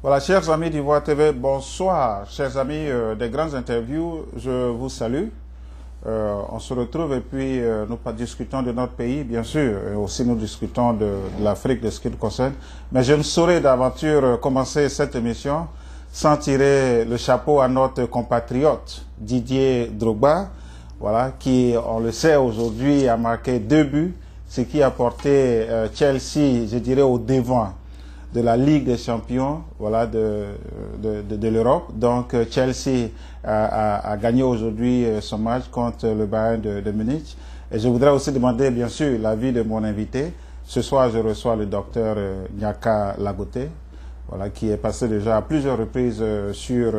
Voilà, chers amis d'Ivoire TV, bonsoir. Chers amis des grandes interviews, je vous salue. On se retrouve et puis nous discutons de notre pays, bien sûr, et aussi nous discutons de l'Afrique, de ce qui nous concerne. Mais je ne saurais d'aventure commencer cette émission sans tirer le chapeau à notre compatriote Didier Drogba, voilà, qui, on le sait aujourd'hui, a marqué 2 buts, ce qui a porté Chelsea, je dirais, au devant de la Ligue des Champions, voilà, de l'Europe. Donc Chelsea a gagné aujourd'hui son match contre le Bayern de Munich. Et je voudrais aussi demander, bien sûr, l'avis de mon invité. Ce soir, je reçois le docteur Nyaka Lagoté, voilà, qui est passé déjà à plusieurs reprises sur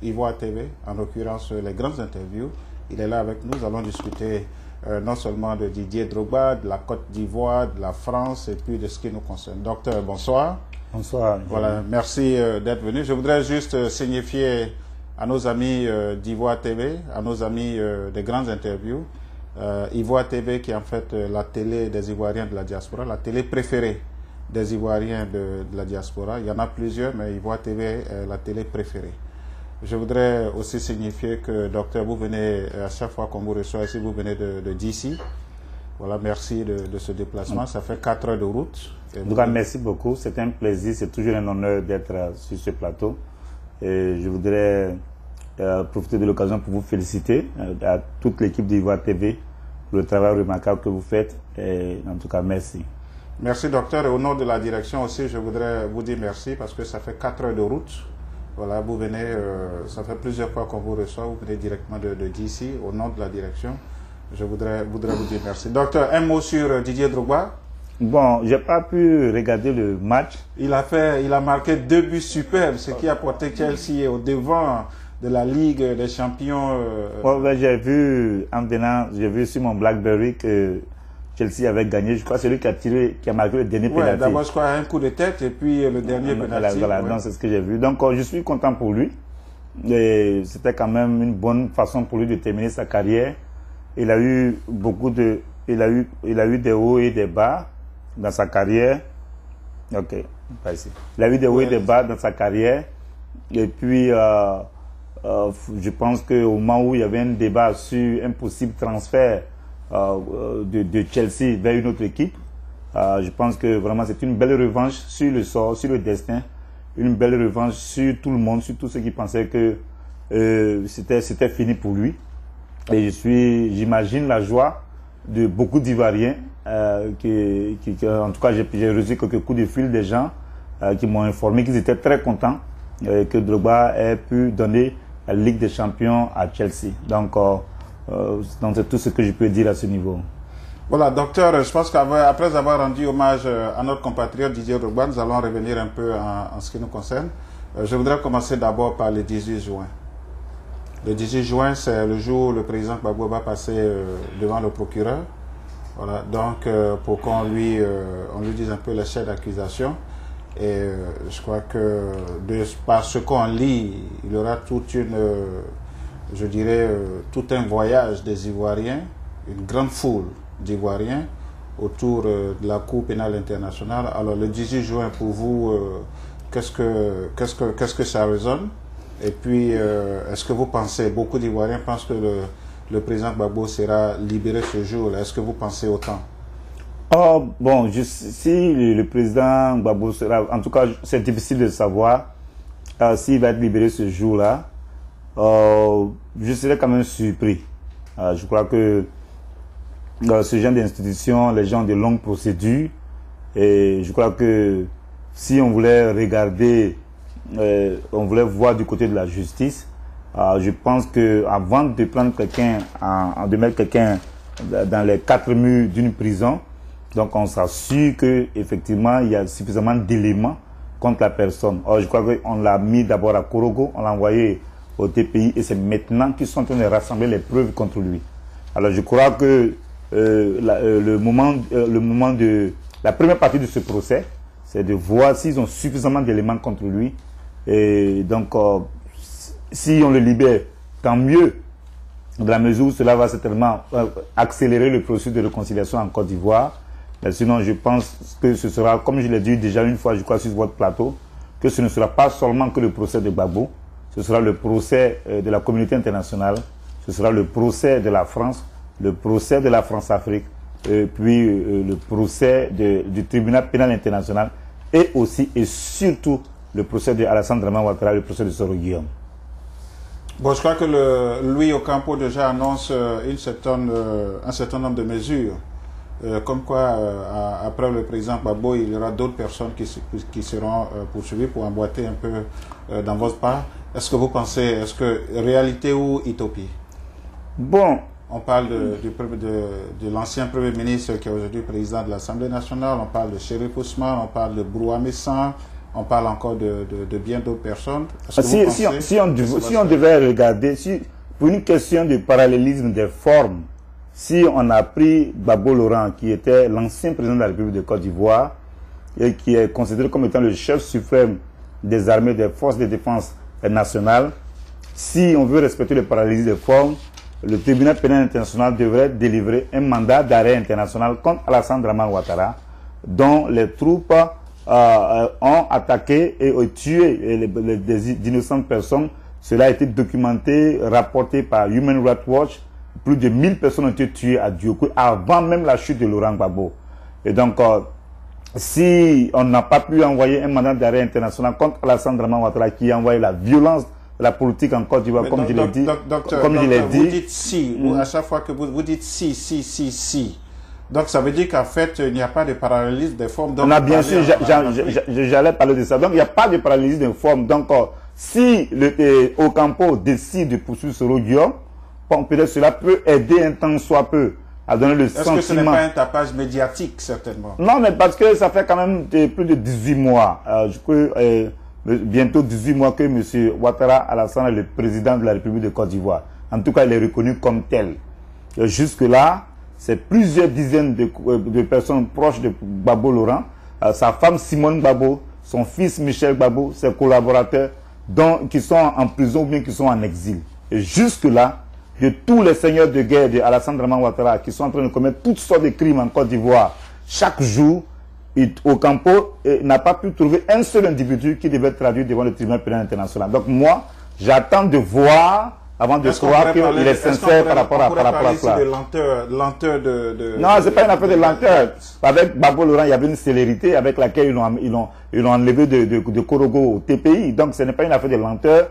Ivoire TV, en l'occurrence les grandes interviews. Il est là avec nous. Nous allons discuter non seulement de Didier Drogba, de la Côte d'Ivoire, de la France et puis de ce qui nous concerne. Docteur, bonsoir. Bonsoir. Voilà, merci d'être venu. Je voudrais juste signifier à nos amis d'Ivoire TV, à nos amis des grandes interviews, Ivoire TV qui est en fait la télé des Ivoiriens de la diaspora, la télé préférée des Ivoiriens de la diaspora. Il y en a plusieurs, mais Ivoire TV est la télé préférée. Je voudrais aussi signifier que, docteur, vous venez, à chaque fois qu'on vous reçoit ici, vous venez de DC. Voilà, merci de ce déplacement. Ça fait 4 heures de route. En tout cas, merci beaucoup. C'est un plaisir, c'est toujours un honneur d'être sur ce plateau. Et je voudrais profiter de l'occasion pour vous féliciter à toute l'équipe d'Ivoire TV pour le travail remarquable que vous faites. Et en tout cas, merci. Merci, docteur. Et au nom de la direction aussi, je voudrais vous dire merci parce que ça fait 4 heures de route. Voilà, vous venez, ça fait plusieurs fois qu'on vous reçoit, vous venez directement de DC, au nom de la direction. Je voudrais vous dire merci. Docteur, un mot sur Didier Drogba. Bon, j'ai pas pu regarder le match. Il a marqué 2 buts superbes, ce qui a porté Chelsea au devant de la Ligue des Champions. Ben, j'ai vu, en venant, j'ai vu sur mon BlackBerry que Chelsea avait gagné. Je crois que c'est lui qui a marqué le dernier penalty. D'abord, je crois, un coup de tête et puis le dernier penalty. Voilà, donc c'est ce que j'ai vu. Donc, je suis content pour lui. Et c'était quand même une bonne façon pour lui de terminer sa carrière. Il a eu il a eu des hauts et des bas dans sa carrière. Ok, pas ici. Il a eu des hauts et des bas dans sa carrière. Et puis, je pense qu'au moment où il y avait un débat sur un possible transfert de Chelsea vers une autre équipe. Je pense que vraiment c'est une belle revanche sur le sort, sur le destin, une belle revanche sur tout le monde, sur tous ceux qui pensaient que c'était fini pour lui. Et j'imagine la joie de beaucoup d'Ivoiriens en tout cas j'ai reçu quelques coups de fil des gens qui m'ont informé qu'ils étaient très contents que Drogba ait pu donner la Ligue des Champions à Chelsea. Donc c'est tout ce que je peux dire à ce niveau. Voilà, docteur, je pense qu'après avoir rendu hommage à notre compatriote Didier Drogba, nous allons revenir un peu en ce qui nous concerne. Je voudrais commencer d'abord par le 18 juin. Le 18 juin, c'est le jour où le président Gbagbo va passer devant le procureur. Voilà, donc pour qu'on lui dise un peu les chefs d'accusation. Et je crois que par ce qu'on lit, il y aura toute une... je dirais, tout un voyage des Ivoiriens, une grande foule d'Ivoiriens autour de la Cour pénale internationale. Alors le 18 juin, pour vous, qu'est-ce que ça résonne? Et puis, est-ce que vous pensez, beaucoup d'Ivoiriens pensent que le président Gbagbo sera libéré ce jour-là? Est-ce que vous pensez autant? Oh, bon, si le président Gbagbo sera... En tout cas, c'est difficile de savoir s'il va être libéré ce jour-là. Je serais quand même surpris. Je crois que ce genre d'institution, les gens de longue procédure, et je crois que si on voulait regarder, on voulait voir du côté de la justice, je pense que avant de prendre quelqu'un, de mettre quelqu'un dans les 4 murs d'une prison, donc on s'assure que effectivement il y a suffisamment d'éléments contre la personne. Or, je crois qu'on l'a mis d'abord à Korogo, on l'a envoyé au TPI et c'est maintenant qu'ils sont en train de rassembler les preuves contre lui. Alors je crois que le moment de la première partie de ce procès, c'est de voir s'ils ont suffisamment d'éléments contre lui. Et donc, si on le libère, tant mieux, dans la mesure où cela va certainement accélérer le processus de réconciliation en Côte d'Ivoire. Sinon, je pense que ce sera, comme je l'ai dit déjà une fois, je crois, sur votre plateau, que ce ne sera pas seulement que le procès de Gbagbo, ce sera le procès de la communauté internationale, ce sera le procès de la France, le procès de la France-Afrique, puis le procès du tribunal pénal international et aussi et surtout le procès de Alassane Dramane Ouattara, le procès de Soro Guillaume. Bon, je crois que Louis Ocampo déjà annonce un certain nombre de mesures. Comme quoi, après le président Gbagbo, il y aura d'autres personnes qui seront poursuivies pour emboîter un peu dans votre part. Est-ce que vous pensez, est-ce que réalité ou utopie? Bon. On parle de l'ancien Premier ministre qui est aujourd'hui président de l'Assemblée nationale, on parle de Chérif Ousmane, on parle de Brouha Messa, on parle encore de bien d'autres personnes. Si on devait regarder, pour une question de parallélisme des formes, si on a pris Gbagbo Laurent, qui était l'ancien président de la République de Côte d'Ivoire, et qui est considéré comme étant le chef suprême des armées des forces de défense nationales, si on veut respecter le parallélisme des formes, le tribunal pénal international devrait délivrer un mandat d'arrêt international contre Alassane Dramane Ouattara, dont les troupes ont attaqué et ont tué d'innocentes personnes. Cela a été documenté, rapporté par Human Rights Watch. Plus de 1000 personnes ont été tuées à Diokou avant même la chute de Laurent Gbagbo. Et donc, si on n'a pas pu envoyer un mandat d'arrêt international contre Alassane Dramane Ouattara, qui a envoyé la violence de la politique en Côte d'Ivoire, comme je l'ai dit. Vous dites si, à chaque fois que vous dites si. Donc ça veut dire qu'en fait, il n'y a pas de parallélisme des formes. Donc, bien sûr, j'allais parler de ça. Donc il n'y a pas de parallélisme des formes. Donc si Ocampo décide de poursuivre Soro Guillaume, peut-être cela peut aider un temps soit peu à donner le sentiment. Est-ce que ce n'est pas un tapage médiatique, certainement? Non, mais parce que ça fait quand même plus de 18 mois. Je crois bientôt 18 mois que M. Ouattara Alassane est le président de la République de Côte d'Ivoire. En tout cas, il est reconnu comme tel. Jusque-là, c'est plusieurs dizaines de personnes proches de Gbagbo Laurent, sa femme Simone Gbagbo, son fils Michel Gbagbo, ses collaborateurs, qui sont en prison ou bien qui sont en exil. Et jusque-là, de tous les seigneurs de guerre de Alassane Dramane Ouattara qui sont en train de commettre toutes sortes de crimes en Côte d'Ivoire, chaque jour, Ocampo n'a pas pu trouver un seul individu qui devait être traduit devant le tribunal pénal international. Donc moi, j'attends de voir avant de croire qu'il est sincère par rapport à cela. De lenteur de... Non, c'est pas une affaire de lenteur. Avec Gbagbo Laurent, il y avait une célérité avec laquelle ils l'ont enlevé de Korogo au TPI. Donc ce n'est pas une affaire de lenteur.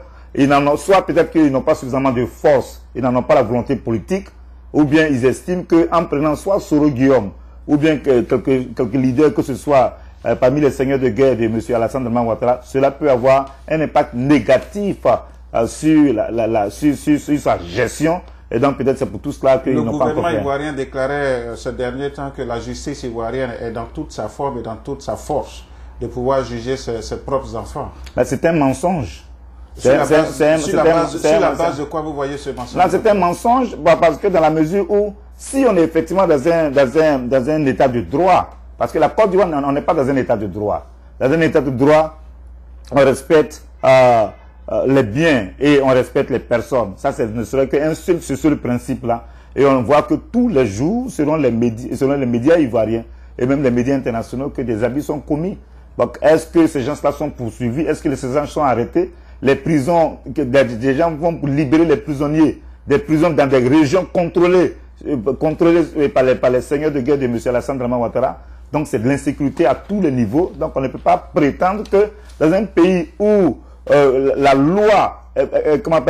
Soit peut-être qu'ils n'ont pas suffisamment de force, ils n'en ont pas la volonté politique, ou bien ils estiment qu'en prenant soit Soro Guillaume, ou bien quelques leaders que ce soit parmi les seigneurs de guerre de M. Alassane Dramane Ouattara, cela peut avoir un impact négatif sur sa gestion. Et donc peut-être c'est pour tout cela qu'ils n'ont pas encore fait. Le gouvernement ivoirien déclarait ce dernier temps que la justice ivoirienne est dans toute sa forme et dans toute sa force de pouvoir juger ses propres enfants. Mais c'est un mensonge. Sur la base de quoi vous voyez ce mensonge? Non, c'est un mensonge parce que dans la mesure où, si on est effectivement dans un état de droit, parce que la Côte d'Ivoire, on n'est pas dans un état de droit. Dans un état de droit, on respecte les biens et on respecte les personnes. Ça, ce ne serait qu'un seul principe-là. Et on voit que tous les jours, selon les médias ivoiriens et même les médias internationaux, que des abus sont commis. Donc, est-ce que ces gens-là sont poursuivis? Est-ce que ces gens sont arrêtés? Les prisons, des gens vont pour libérer les prisonniers, des prisons dans des régions contrôlées par les seigneurs de guerre de M. Alassane Dramane Ouattara. Donc c'est de l'insécurité à tous les niveaux. Donc on ne peut pas prétendre que dans un pays où la loi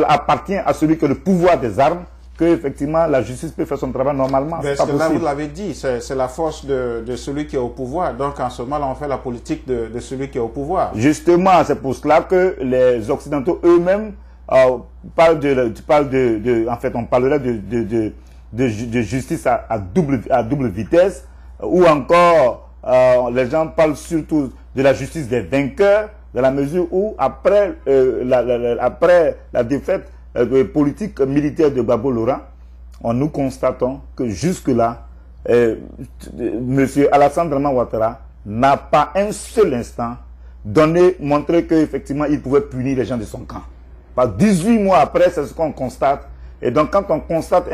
appartient à celui qui a le pouvoir des armes, que effectivement la justice peut faire son travail normalement. Mais est-ce que là, vous l'avez dit, c'est la force de celui qui est au pouvoir. Donc en ce moment, là, on fait la politique de celui qui est au pouvoir. Justement, c'est pour cela que les Occidentaux eux-mêmes parlent en fait, on parlerait de justice à double vitesse, ou encore les gens parlent surtout de la justice des vainqueurs, dans la mesure où après la défaite politique militaire de Gbagbo Laurent, nous constatons que jusque-là, M. Alassane Dramane Ouattara n'a pas un seul instant montré qu'effectivement il pouvait punir les gens de son camp. Par 18 mois après, c'est ce qu'on constate. Et donc quand on constate,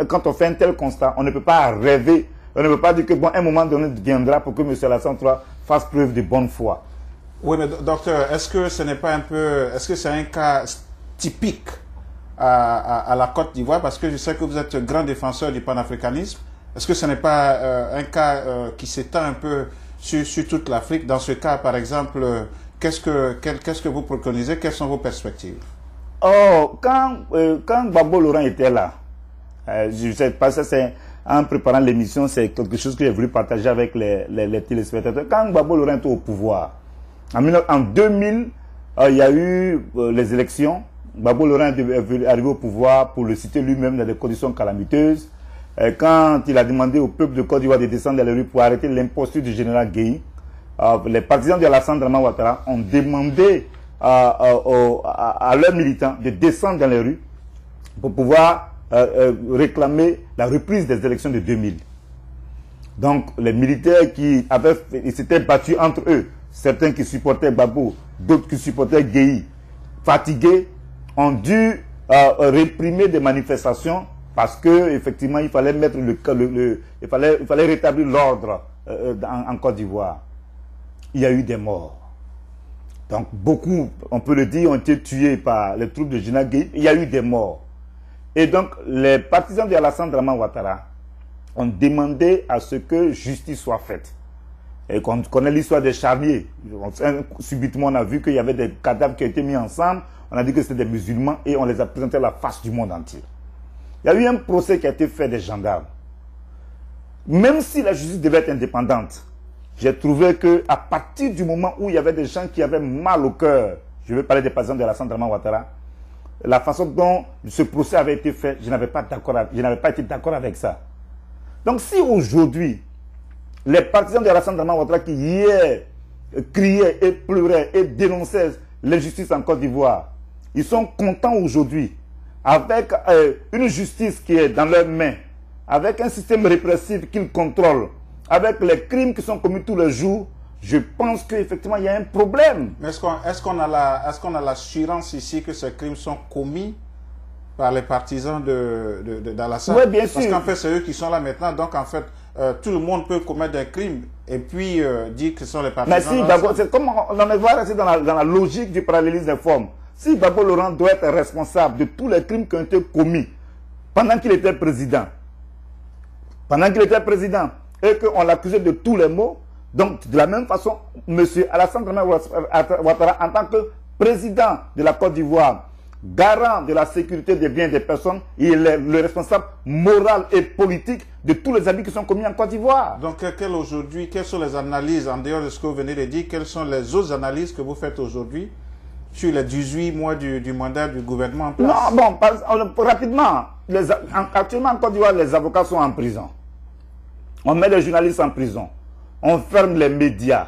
quand on fait un tel constat, on ne peut pas rêver, on ne peut pas dire que bon, un moment donné viendra pour que M. Alassane Ouattara fasse preuve de bonne foi. Oui, mais docteur, est-ce que ce n'est pas un peu, est-ce que c'est un cas typique à la Côte d'Ivoire? Parce que je sais que vous êtes grand défenseur du panafricanisme. Est-ce que ce n'est pas un cas qui s'étend un peu sur toute l'Afrique? Dans ce cas, par exemple, qu'est-ce que vous préconisez? Quelles sont vos perspectives? Oh, quand Gbagbo Laurent était là, je sais pas, ça c'est en préparant l'émission, c'est quelque chose que j'ai voulu partager avec les téléspectateurs. Quand Gbagbo Laurent était au pouvoir, en 2000, il y a eu les élections. Gbagbo Laurent est arrivé au pouvoir, pour le citer lui-même, dans des conditions calamiteuses. Quand il a demandé au peuple de Côte d'Ivoire de descendre dans les rues pour arrêter l'imposture du général Guèye, les partisans de Alassane Dramane Ouattara ont demandé à leurs militants de descendre dans les rues pour pouvoir réclamer la reprise des élections de 2000. Donc les militaires qui s'étaient battus entre eux, certains qui supportaient Gbagbo, d'autres qui supportaient Guèye, fatigués, ont dû réprimer des manifestations parce que effectivement il fallait mettre il fallait rétablir l'ordre en Côte d'Ivoire. Il y a eu des morts. Donc beaucoup, on peut le dire, ont été tués par les troupes de général Guèye. Il y a eu des morts. Et donc les partisans de Alassane Dramane Ouattara ont demandé à ce que justice soit faite. Et quand on connaît l'histoire des charniers, subitement on a vu qu'il y avait des cadavres qui ont été mis ensemble, on a dit que c'était des musulmans et on les a présentés à la face du monde entier. Il y a eu un procès qui a été fait des gendarmes. Même si la justice devait être indépendante, j'ai trouvé qu'à partir du moment où il y avait des gens qui avaient mal au cœur, je vais parler des partisans de Alassane Dramane Ouattara, la façon dont ce procès avait été fait, je n'avais pas été d'accord avec ça. Donc si aujourd'hui, les partisans de Alassane Dramane Ouattara qui hier criaient et pleuraient et dénonçaient l'injustice en Côte d'Ivoire, ils sont contents aujourd'hui, avec une justice qui est dans leurs mains, avec un système répressif qu'ils contrôlent, avec les crimes qui sont commis tous les jours, je pense qu'effectivement il y a un problème. Mais est-ce qu'on a l'assurance ici que ces crimes sont commis par les partisans d'Alassane? Oui, bien sûr. Parce qu'en fait, c'est eux qui sont là maintenant. Donc, en fait, tout le monde peut commettre des crimes et puis dire que ce sont les partisans. Mais si, d'abord, c'est comme on va rester dans la logique du parallélisme des formes. Si Gbagbo Laurent doit être responsable de tous les crimes qui ont été commis pendant qu'il était président, et qu'on l'accusait de tous les maux, donc de la même façon, M. Alassane Dramane Ouattara, en tant que président de la Côte d'Ivoire, garant de la sécurité des biens des personnes, il est le responsable moral et politique de tous les abus qui sont commis en Côte d'Ivoire. Donc, quelles sont les analyses, en dehors de ce que vous venez de dire, quelles sont les autres analyses que vous faites aujourd'hui sur les 18 mois du mandat du gouvernement en place? Non, bon, rapidement, actuellement en Côte d'Ivoire, les avocats sont en prison. On met les journalistes en prison. On ferme les médias.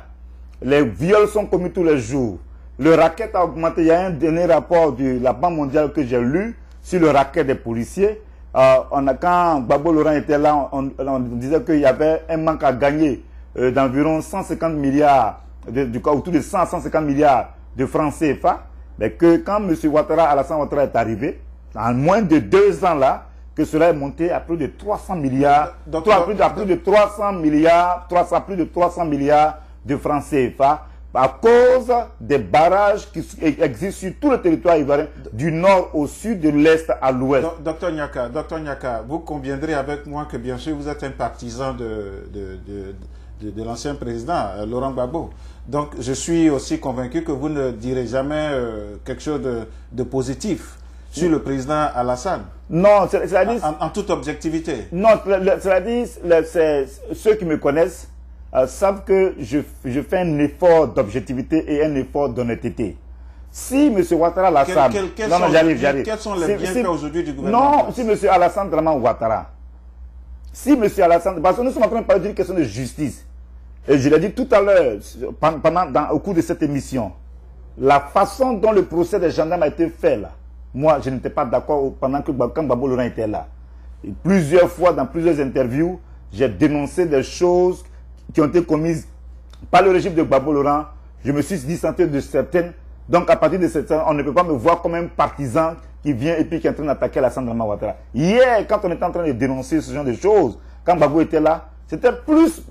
Les viols sont commis tous les jours. Le racket a augmenté. Il y a un dernier rapport de la Banque mondiale que j'ai lu sur le racket des policiers. Quand Gbagbo Laurent était là, on disait qu'il y avait un manque à gagner d'environ 150 milliards, autour de 150 milliards de francs CFA. Mais que quand M. Alassane Ouattara est arrivé, en moins de 2 ans là, que cela est monté à plus de 300 milliards, plus de 300 milliards de francs CFA, à cause des barrages qui existent sur tout le territoire ivoirien, du nord au sud, de l'est à l'ouest. Docteur Nyaka, vous conviendrez avec moi que bien sûr vous êtes un partisan de l'ancien président, Laurent Gbagbo. Donc je suis aussi convaincu que vous ne direz jamais quelque chose de positif sur le président Alassane. Non, c'est-à-dire... En toute objectivité. Non, c'est-à-dire, ceux qui me connaissent savent que je fais un effort d'objectivité et un effort d'honnêteté. Si M. Ouattara Alassane... Quels sont les bienfaits aujourd'hui du gouvernement? Non, si M. Alassane Dramane Ouattara... Parce que nous sommes en train de parler d'une question de justice. Et je l'ai dit tout à l'heure, au cours de cette émission, la façon dont le procès des gendarmes a été fait là, moi, je n'étais pas d'accord quand Gbagbo Laurent était là. Et plusieurs fois, dans plusieurs interviews, j'ai dénoncé des choses qui ont été commises par le régime de Gbagbo Laurent. Je me suis distancé de certaines. Donc, à partir de certaines, on ne peut pas me voir comme un partisan qui vient et puis qui est en train d'attaquer Alassane Dramane Ouattara. Hier, quand on était en train de dénoncer ce genre de choses, quand Gbagbo était là, c'était plus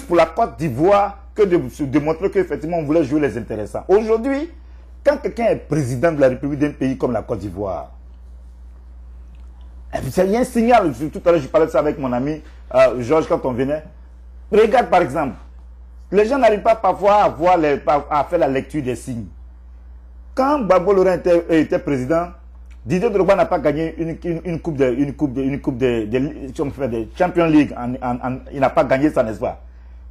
pour la Côte d'Ivoire que de se démontrer qu'effectivement on voulait jouer les intéressants. Aujourd'hui, quand quelqu'un est président de la République d'un pays comme la Côte d'Ivoire, il y a un signal. Tout à l'heure, je parlais de ça avec mon ami Georges quand on venait. Regarde par exemple, les gens n'arrivent pas parfois à faire la lecture des signes. Quand Gbagbo Laurent était président, Didier Drogba n'a pas gagné une coupe de Champions League. Il n'a pas gagné ça, n'est-ce pas?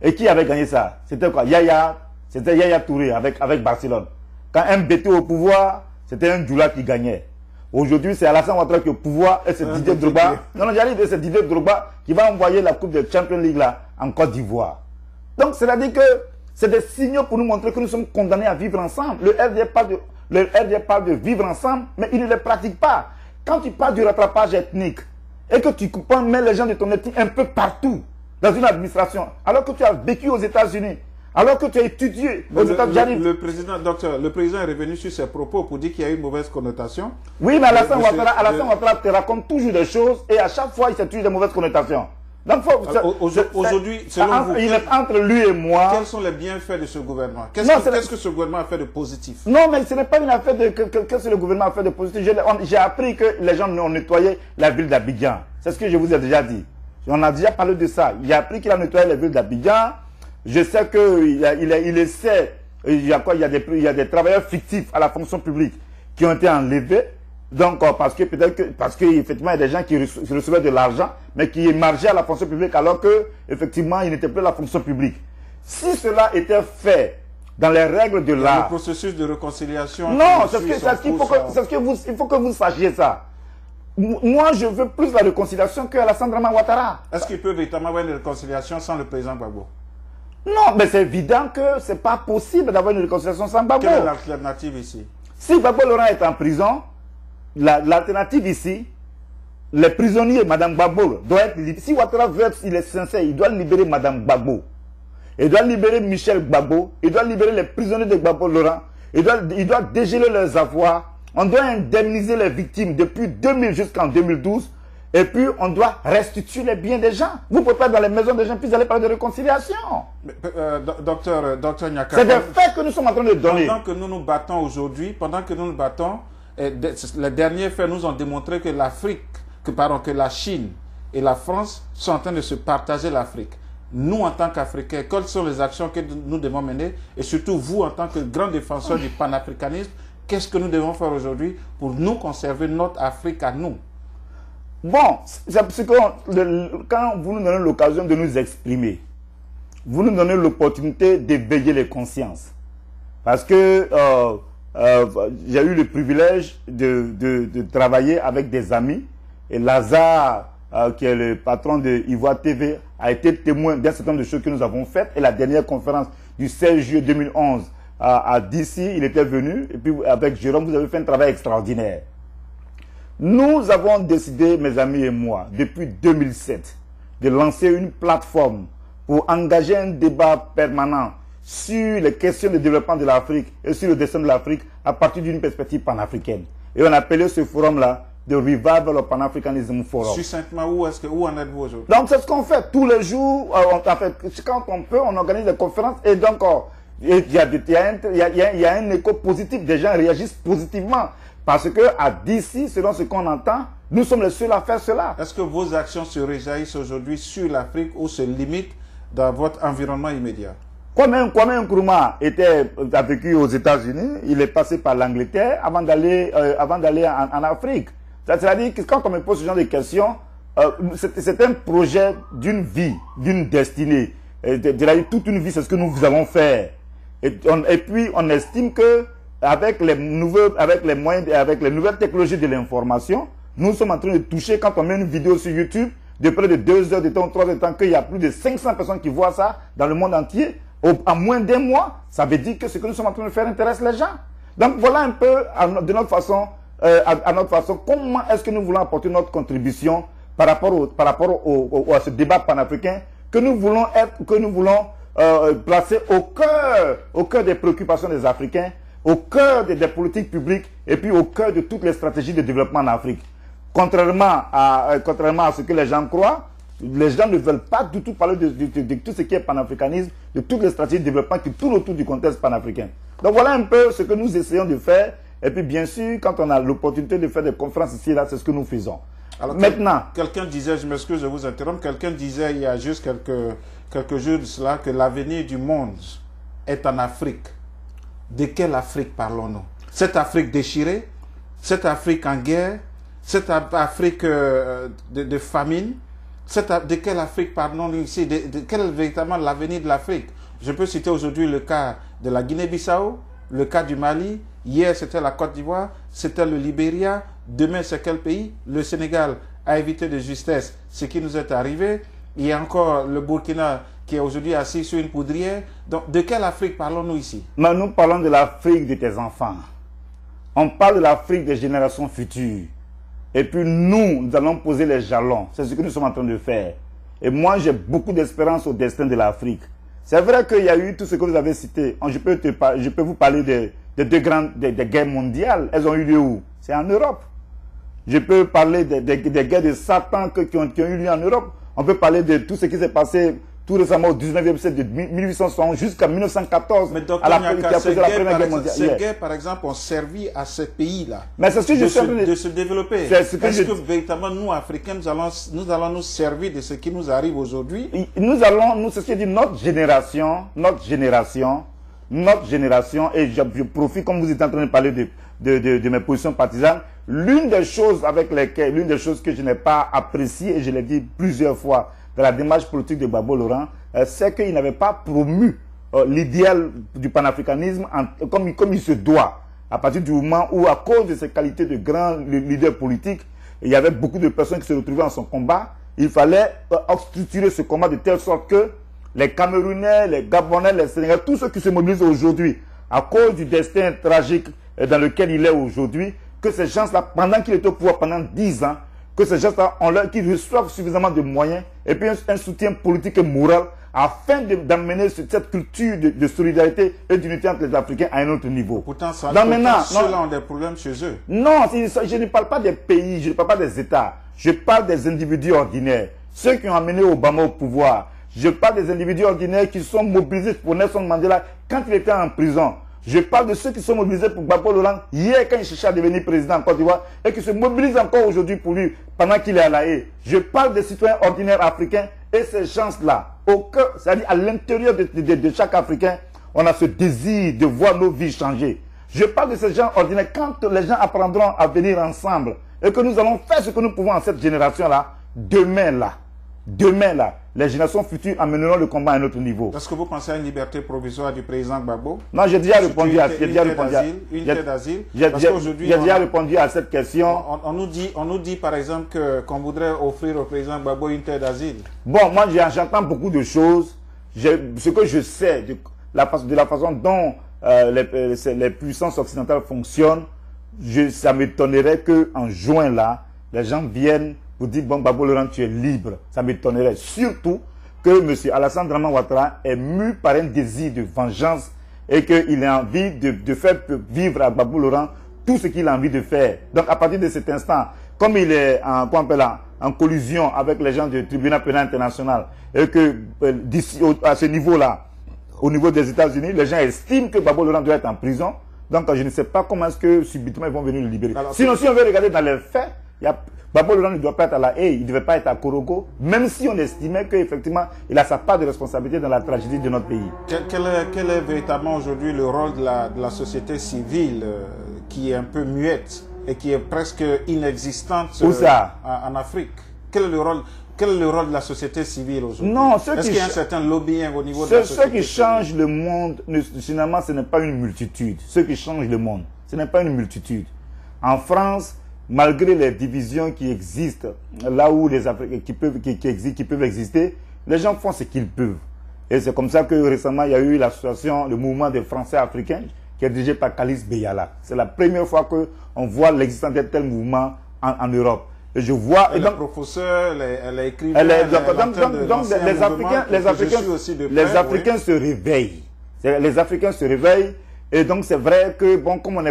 Et qui avait gagné ça? C'était quoi? C'était Yaya Touré avec Barcelone. Quand MBT au pouvoir, c'était un Djoula qui gagnait. Aujourd'hui, c'est Alassane Ouattara qui est au pouvoir et c'est Didier Drogba. Non, j'allais dire c'est Didier Drogba qui va envoyer la coupe de Champions League là en Côte d'Ivoire. Donc, c'est-à-dire que c'est des signaux pour nous montrer que nous sommes condamnés à vivre ensemble. Le RDR parle de vivre ensemble, mais il ne le pratique pas. Quand tu parles du rattrapage ethnique et que tu mets les gens de ton ethnie un peu partout dans une administration, alors que tu as vécu aux États-Unis, alors que tu as étudié aux États-Unis. Le président est revenu sur ses propos pour dire qu'il y a eu une mauvaise connotation. Oui, mais Alassane Ouattara te raconte toujours des choses et à chaque fois il s'est toujours des mauvaises connotations. Donc, aujourd'hui, selon vous, il est entre lui et moi. Quels sont les bienfaits de ce gouvernement? Qu'est-ce que ce gouvernement a fait de positif? Non, mais ce n'est pas une affaire de qu'est-ce que le gouvernement a fait de positif. J'ai appris que les gens ont nettoyé la ville d'Abidjan. C'est ce que je vous ai déjà dit. On a déjà parlé de ça. J'ai appris qu'il a nettoyé la ville d'Abidjan. Je sais qu'il essaie. Il y a des travailleurs fictifs à la fonction publique qui ont été enlevés. Donc, parce qu'effectivement, il y a des gens qui recevaient de l'argent, mais qui margeaient à la fonction publique alors que, effectivement, ils n'étaient plus à la fonction publique. Si cela était fait dans les règles de l'art. Le processus de réconciliation. Non, il faut que vous sachiez ça. Moi, je veux plus la réconciliation que Alassane Ouattara. Est-ce qu'il peut véritablement avoir une réconciliation sans le président Gbagbo? Non, mais c'est évident que ce n'est pas possible d'avoir une réconciliation sans Gbagbo. Quelle est l'alternative ici? Si Gbagbo Laurent est en prison, l'alternative ici, les prisonniers, Mme Gbagbo, doit être libéré. Si Ouattara veut être, il est sincère, il doit libérer Mme Gbagbo. Il doit libérer Michel Gbagbo. Il doit libérer les prisonniers de Gbagbo Laurent. Il doit dégeler leurs avoirs. On doit indemniser les victimes depuis 2000 jusqu'en 2012. Et puis, on doit restituer les biens des gens. Vous ne pouvez pas dans les maisons des gens, puis aller parler de réconciliation. Docteur Nyaka, c'est des faits que nous sommes en train de donner. Pendant que nous nous battons aujourd'hui, les derniers faits nous ont démontré que que la Chine et la France sont en train de se partager l'Afrique. Nous, en tant qu'Africains, quelles sont les actions que nous devons mener? Et surtout, vous, en tant que grand défenseur du panafricanisme, qu'est-ce que nous devons faire aujourd'hui pour nous conserver notre Afrique à nous? Bon, c'est parce que quand vous nous donnez l'occasion de nous exprimer, vous nous donnez l'opportunité d'éveiller les consciences. Parce que j'ai eu le privilège de travailler avec des amis. Et Lazare, qui est le patron de Ivoire TV, a été témoin d'un certain nombre de choses que nous avons faites. Et la dernière conférence du 16 juillet 2011 à DC, il était venu. Et puis avec Jérôme, vous avez fait un travail extraordinaire. Nous avons décidé, mes amis et moi, depuis 2007, de lancer une plateforme pour engager un débat permanent sur les questions de développement de l'Afrique et sur le destin de l'Afrique à partir d'une perspective panafricaine. Et on a appelé ce forum-là de Revival of Pan-Africanism Forum. Succinctement, où en êtes-vous aujourd'hui? Donc, c'est ce qu'on fait tous les jours. Quand on peut, on organise des conférences. Et donc, il y a un écho positif. Des gens réagissent positivement. Parce qu'à DC, selon ce qu'on entend, nous sommes les seuls à faire cela. Est-ce que vos actions se réjaillissent aujourd'hui sur l'Afrique ou se limitent dans votre environnement immédiat? Kwame Nkrumah a vécu aux États-Unis, il est passé par l'Angleterre avant d'aller en Afrique. C'est-à-dire que quand on me pose ce genre de questions, c'est un projet d'une vie, d'une destinée. Toute une vie, c'est ce que nous avons fait. Et puis, on estime que avec les nouvelles technologies de l'information, nous sommes en train de toucher, quand on met une vidéo sur YouTube, de près de 2 heures de temps, 3 heures de temps, qu'il y a plus de 500 personnes qui voient ça dans le monde entier, en moins d'1 mois, ça veut dire que ce que nous sommes en train de faire intéresse les gens. Donc voilà un peu, de notre façon, comment est-ce que nous voulons apporter notre contribution par rapport à ce débat panafricain que nous voulons placer au cœur des préoccupations des Africains, au cœur des politiques publiques et puis au cœur de toutes les stratégies de développement en Afrique. Contrairement à ce que les gens croient, Les gens ne veulent pas du tout parler de tout ce qui est panafricanisme, de toutes les stratégies de développement qui tournent autour du contexte panafricain. Donc voilà un peu ce que nous essayons de faire. Et puis bien sûr, quand on a l'opportunité de faire des conférences ici, là, c'est ce que nous faisons. Alors, maintenant, quelqu'un disait, je m'excuse de vous interrompre, quelqu'un disait il y a juste quelques jours de cela que l'avenir du monde est en Afrique. De quelle Afrique parlons-nous? Cette Afrique déchirée, cette Afrique en guerre, cette Afrique de famine, de quelle Afrique parlons-nous ici? Quel est véritablement l'avenir de l'Afrique? Je peux citer aujourd'hui le cas de la Guinée-Bissau, le cas du Mali. Hier, c'était la Côte d'Ivoire, c'était le Libéria. Demain, c'est quel pays? Le Sénégal a évité de justesse ce qui nous est arrivé. Il y a encore le Burkina qui est aujourd'hui assis sur une poudrière. Donc, de quelle Afrique parlons-nous ici? Mais nous parlons de l'Afrique de tes enfants. On parle de l'Afrique des générations futures. Et puis nous allons poser les jalons. C'est ce que nous sommes en train de faire. Et moi, j'ai beaucoup d'espérance au destin de l'Afrique. C'est vrai qu'il y a eu tout ce que vous avez cité. Je peux vous parler des guerres mondiales. Elles ont eu lieu où? C'est en Europe. Je peux parler des guerres de Satan qui ont eu lieu en Europe. On peut parler de tout ce qui s'est passé tout récemment au 19e siècle, de 1860 jusqu'à 1914, mais docteur, à la Première Guerre mondiale. Ces guerres, par exemple, ont servi à ces pays-là de se développer. Est-ce que véritablement, nous, Africains, nous allons nous servir de ce qui nous arrive aujourd'hui? C'est ce que dit notre génération, et je profite, comme vous êtes en train de parler de mes positions partisanes, l'une des choses que je n'ai pas appréciées, et je l'ai dit plusieurs fois, dans la démarche politique de Gbagbo Laurent, c'est qu'il n'avait pas promu l'idéal du panafricanisme comme il se doit. À partir du moment où, à cause de ses qualités de grand leader politique, il y avait beaucoup de personnes qui se retrouvaient en son combat. Il fallait structurer ce combat de telle sorte que les Camerounais, les Gabonais, les Sénégalais, tous ceux qui se mobilisent aujourd'hui, à cause du destin tragique dans lequel il est aujourd'hui, que ces gens-là, pendant qu'il était au pouvoir pendant 10 ans, que ces gens-là, qu'ils reçoivent suffisamment de moyens et puis un soutien politique et moral afin d'amener cette culture de solidarité et d'unité entre les Africains à un autre niveau. Pourtant, ceux-là ont des problèmes chez eux. Non, je ne parle pas des pays, je ne parle pas des États. Je parle des individus ordinaires. Ceux qui ont amené Obama au pouvoir. Je parle des individus ordinaires qui sont mobilisés pour Nelson Mandela quand il était en prison. Je parle de ceux qui sont mobilisés pour Gbagbo Laurent hier quand il cherchait à devenir président en Côte d'Ivoire et qui se mobilisent encore aujourd'hui pour lui pendant qu'il est à La Haye. Je parle des citoyens ordinaires africains et ces gens-là, c'est-à-dire à l'intérieur de chaque Africain, on a ce désir de voir nos vies changer. Je parle de ces gens ordinaires quand les gens apprendront à venir ensemble et que nous allons faire ce que nous pouvons en cette génération-là, demain, les générations futures amèneront le combat à un autre niveau. Est-ce que vous pensez à une liberté provisoire du président Gbagbo? Non, j'ai déjà répondu à cette question. On nous dit par exemple qu'on voudrait offrir au président Gbagbo une terre d'asile. Bon, moi j'entends beaucoup de choses. Ce que je sais de la façon dont les puissances occidentales fonctionnent, ça m'étonnerait qu'en juin là, les gens viennent vous dites, bon, Gbagbo Laurent, tu es libre. Ça m'étonnerait. Surtout que M. Alassane Draman Ouattara est mu par un désir de vengeance et qu'il a envie de faire vivre à Gbagbo Laurent tout ce qu'il a envie de faire. Donc, à partir de cet instant, comme il est en collusion avec les gens du tribunal pénal international et que d'ici à ce niveau-là, au niveau des États-Unis, les gens estiment que Gbagbo Laurent doit être en prison. Donc, je ne sais pas comment est-ce que subitement ils vont venir le libérer. Alors, sinon, si on veut regarder dans les faits, Gbagbo Laurent ne doit pas être à La Haye, il ne devait pas être à Korogo, même si on estimait qu'effectivement, il a sa part de responsabilité dans la tragédie de notre pays. Quel est véritablement aujourd'hui le rôle de la société civile qui est un peu muette et qui est presque inexistante en Afrique? Quel est le rôle de la société civile aujourd'hui? Est-ce qu'il y a un certain lobbying au niveau de la société civile? Ce qui change le monde, finalement, ce n'est pas une multitude. Ce qui change le monde, ce n'est pas une multitude. En France, malgré les divisions qui existent, là où les Africains qui peuvent exister, les gens font ce qu'ils peuvent. Et c'est comme ça que récemment, il y a eu l'association, le mouvement des Français africains, qui est dirigé par Kalis Beyala. C'est la première fois qu'on voit l'existence de tel mouvement en Europe. Et je vois... Et donc, professeur, les écrivains... Donc les Africains se réveillent. Les Africains se réveillent. Et donc, c'est vrai que, bon, comme on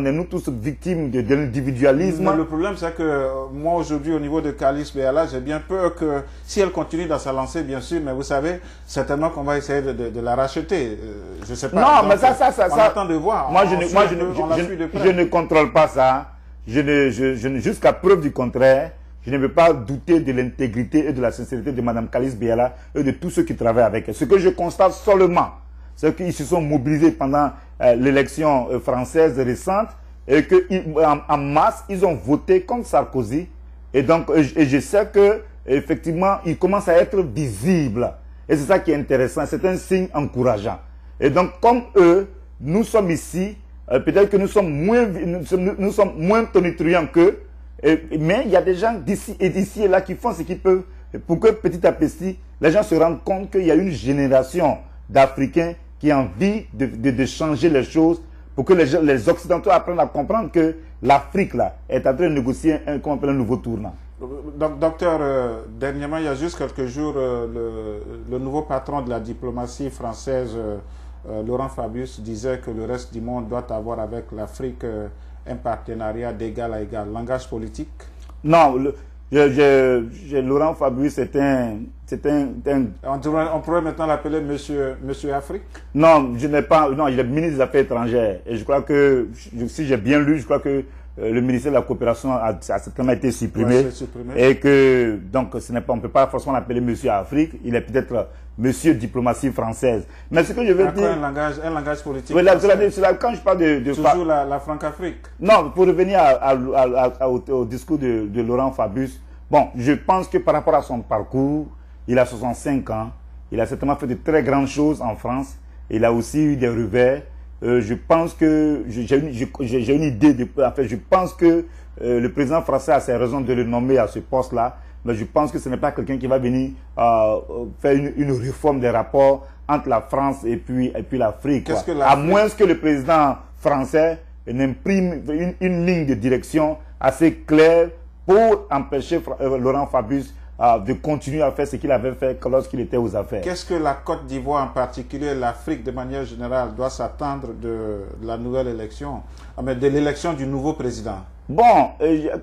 est nous tous victimes de l'individualisme. Mais le problème, c'est que moi, aujourd'hui, au niveau de Kalisz Béala, j'ai bien peur que si elle continue dans sa lancée, bien sûr, mais vous savez, certainement qu'on va essayer de la racheter. Je sais pas. Non, donc, mais ça. On attend de voir. Moi, je ne contrôle pas ça. Jusqu'à preuve du contraire, je ne veux pas douter de l'intégrité et de la sincérité de Mme Kalisz Béala et de tous ceux qui travaillent avec elle. Ce que je constate seulement, c'est qu'ils se sont mobilisés pendant l'élection française récente et qu'en masse, ils ont voté contre Sarkozy. Et donc, je sais que effectivement, ils commencent à être visibles. Et c'est ça qui est intéressant. C'est un signe encourageant. Et donc, comme eux, nous sommes ici, peut-être que nous sommes moins tonitruants qu'eux, mais il y a des gens d'ici et là qui font ce qu'ils peuvent pour que petit à petit, les gens se rendent compte qu'il y a une génération d'Africains qui ont envie de changer les choses pour que les Occidentaux apprennent à comprendre que l'Afrique là est en train de négocier un nouveau tournant. Donc, docteur, dernièrement, il y a juste quelques jours, le nouveau patron de la diplomatie française, Laurent Fabius, disait que le reste du monde doit avoir avec l'Afrique un partenariat d'égal à égal. Langage politique? Non, Laurent Fabius, c'est un... On pourrait maintenant l'appeler Monsieur Afrique? Non, je n'ai pas... Non, il est ministre des Affaires étrangères. Et je crois que, si j'ai bien lu, je crois que le ministère de la Coopération a certainement été supprimé. Ouais, supprimé. Et que, donc, on ne peut pas forcément l'appeler Monsieur Afrique. Il est peut-être Monsieur Diplomatie française. Mais ce que je veux dire... Un langage politique. Oui, quand je parle de toujours la Franc-Afrique. Non, pour revenir au discours de Laurent Fabius, bon, je pense que par rapport à son parcours, il a 65 ans, il a certainement fait de très grandes choses en France, il a aussi eu des revers. Je pense que, j'ai une idée, je pense que le président français a ses raisons de le nommer à ce poste-là, mais je pense que ce n'est pas quelqu'un qui va venir faire une réforme des rapports entre la France et puis l'Afrique. À moins que le président français n'imprime une ligne de direction assez claire pour empêcher Laurent Fabius de continuer à faire ce qu'il avait fait lorsqu'il était aux affaires. Qu'est-ce que la Côte d'Ivoire, en particulier l'Afrique de manière générale, doit s'attendre de la nouvelle élection, de l'élection du nouveau président? Bon,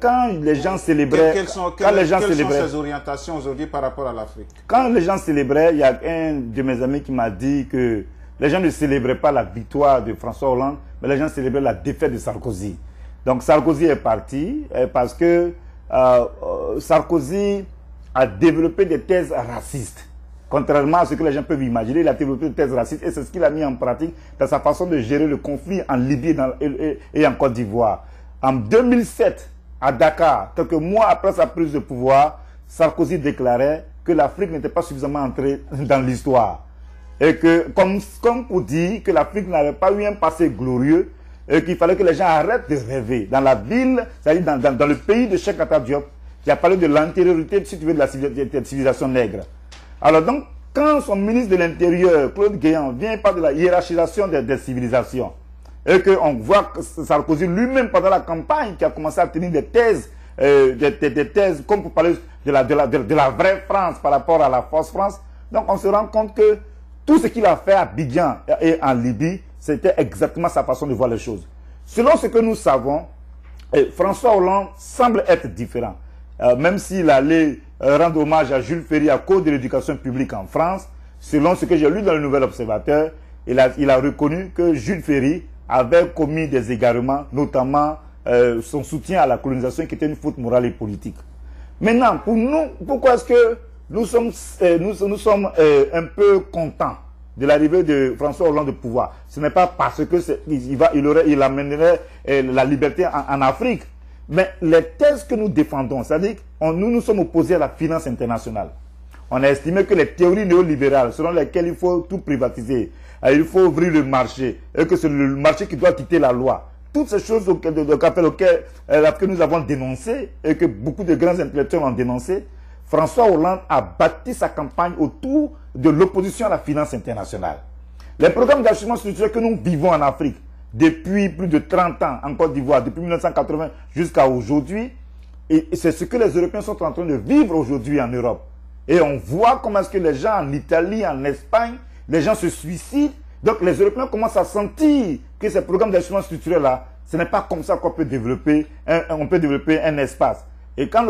quand les gens célébraient... Quelles sont ces orientations aujourd'hui par rapport à l'Afrique? Quand les gens célébraient, il y a un de mes amis qui m'a dit que les gens ne célébraient pas la victoire de François Hollande, mais les gens célébraient la défaite de Sarkozy. Donc Sarkozy est parti parce que Sarkozy a développé des thèses racistes. Contrairement à ce que les gens peuvent imaginer, il a développé des thèses racistes et c'est ce qu'il a mis en pratique dans sa façon de gérer le conflit en Libye et en Côte d'Ivoire. En 2007, à Dakar, quelques mois après sa prise de pouvoir, Sarkozy déclarait que l'Afrique n'était pas suffisamment entrée dans l'histoire. Et que, comme pour dire que l'Afrique n'avait pas eu un passé glorieux, et qu'il fallait que les gens arrêtent de rêver. Dans la ville, c'est-à-dire dans le pays de Cheikh Anta Diop, qui a parlé de l'antériorité, si tu veux, de la civilisation nègre. Alors donc, quand son ministre de l'Intérieur, Claude Guéant, vient parler de la hiérarchisation des civilisations, et qu'on voit que Sarkozy lui-même, pendant la campagne, qui a commencé à tenir des thèses, comme pour parler de la vraie France par rapport à la fausse France, donc on se rend compte que tout ce qu'il a fait à Abidjan et en Libye, c'était exactement sa façon de voir les choses. Selon ce que nous savons, François Hollande semble être différent. Même s'il allait rendre hommage à Jules Ferry à cause de l'éducation publique en France, selon ce que j'ai lu dans le Nouvel Observateur, il a reconnu que Jules Ferry avait commis des égarements, notamment son soutien à la colonisation qui était une faute morale et politique. Maintenant, pour nous, pourquoi est-ce que nous sommes un peu contents de l'arrivée de François Hollande au pouvoir? Ce n'est pas parce que il amènerait la liberté en Afrique. Mais les thèses que nous défendons, c'est-à-dire que nous sommes opposés à la finance internationale. On a estimé que les théories néolibérales, selon lesquelles il faut tout privatiser, il faut ouvrir le marché, et que c'est le marché qui doit quitter la loi. Toutes ces choses que nous avons dénoncées, et que beaucoup de grands intellectuels ont dénoncé, François Hollande a bâti sa campagne autour de l'opposition à la finance internationale. Les programmes d'ajustement structurel que nous vivons en Afrique, depuis plus de 30 ans en Côte d'Ivoire, depuis 1980 jusqu'à aujourd'hui, et c'est ce que les Européens sont en train de vivre aujourd'hui en Europe. Et on voit comment est-ce que les gens en Italie, en Espagne, les gens se suicident Donc les Européens commencent à sentir que ces programmes d'ajustement structurel-là, ce n'est pas comme ça qu'on peut développer un espace. Et quand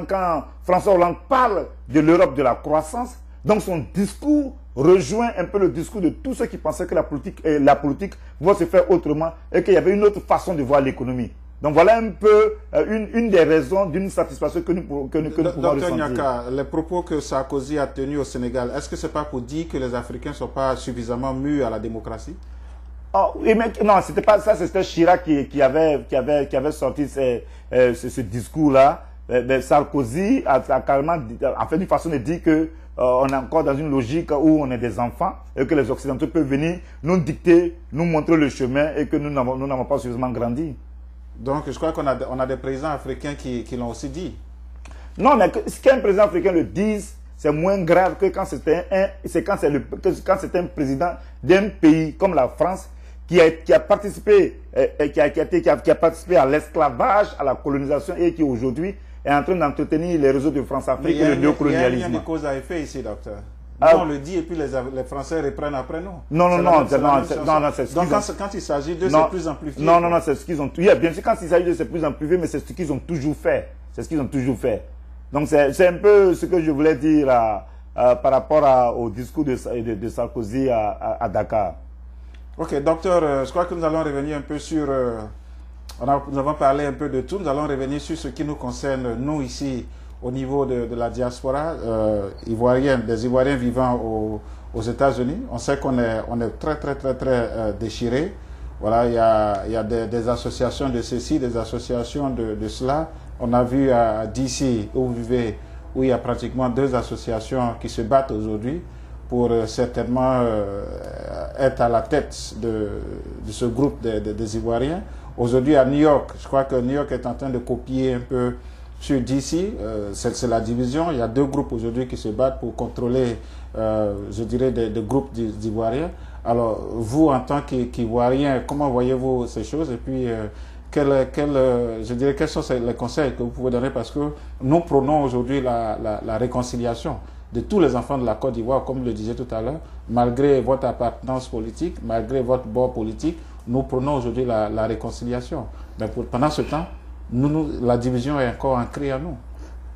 quand François Hollande parle de l'Europe de la croissance, donc son discours rejoint un peu le discours de tous ceux qui pensaient que la politique va se faire autrement et qu'il y avait une autre façon de voir l'économie. Donc voilà un peu une des raisons d'une satisfaction que nous pouvons ressentir. Dr Nyaka, les propos que Sarkozy a tenus au Sénégal, est-ce que ce n'est pas pour dire que les Africains ne sont pas suffisamment mûrs à la démocratie? Oh, non, c'était pas ça, c'était Chirac qui avait sorti ce discours-là. Sarkozy a carrément fait une façon de dire que on est encore dans une logique où on est des enfants et que les Occidentaux peuvent venir nous dicter, nous montrer le chemin et que nous n'avons pas suffisamment grandi. Donc je crois qu'on a des présidents africains qui l'ont aussi dit. Non, mais qu'un président africain le dise, c'est moins grave que quand c'est un président d'un pays comme la France qui a participé à l'esclavage, à la colonisation et qui aujourd'hui est en train d'entretenir les réseaux de France-Afrique et le néocolonialisme. Il y a des causes à effet ici, docteur. Nous, on le dit et puis les Français reprennent après nous. Non, c'est donc quand il s'agit d'eux, c'est plus amplifié. Non, c'est ce qu'ils ont. Bien sûr, quand il s'agit d'eux, c'est plus amplifié, mais c'est ce qu'ils ont toujours fait. C'est ce qu'ils ont toujours fait. Donc c'est un peu ce que je voulais dire par rapport au discours de Sarkozy à Dakar. Ok, docteur, je crois que nous allons revenir un peu sur... nous avons parlé un peu de tout. Nous allons revenir sur ce qui nous concerne, nous ici, au niveau de la diaspora ivoirienne, des Ivoiriens vivant aux États-Unis. On sait qu'on est très déchirés. Voilà, il y a des associations de ceci, des associations de cela. On a vu à DC, où vous vivez, où il y a pratiquement 2 associations qui se battent aujourd'hui pour certainement être à la tête de ce groupe des Ivoiriens. Aujourd'hui à New York, je crois que New York est en train de copier un peu sur DC, c'est la division. Il y a 2 groupes aujourd'hui qui se battent pour contrôler, je dirais, des groupes d'Ivoiriens. Alors, vous, en tant qu'Ivoirien, comment voyez-vous ces choses? Et puis, je dirais, quels sont les conseils que vous pouvez donner? Parce que nous prônons aujourd'hui la réconciliation de tous les enfants de la Côte d'Ivoire, comme je le disais tout à l'heure, malgré votre appartenance politique, malgré votre bord politique, nous prônons aujourd'hui la réconciliation. Mais pendant ce temps, la division est encore ancrée à nous.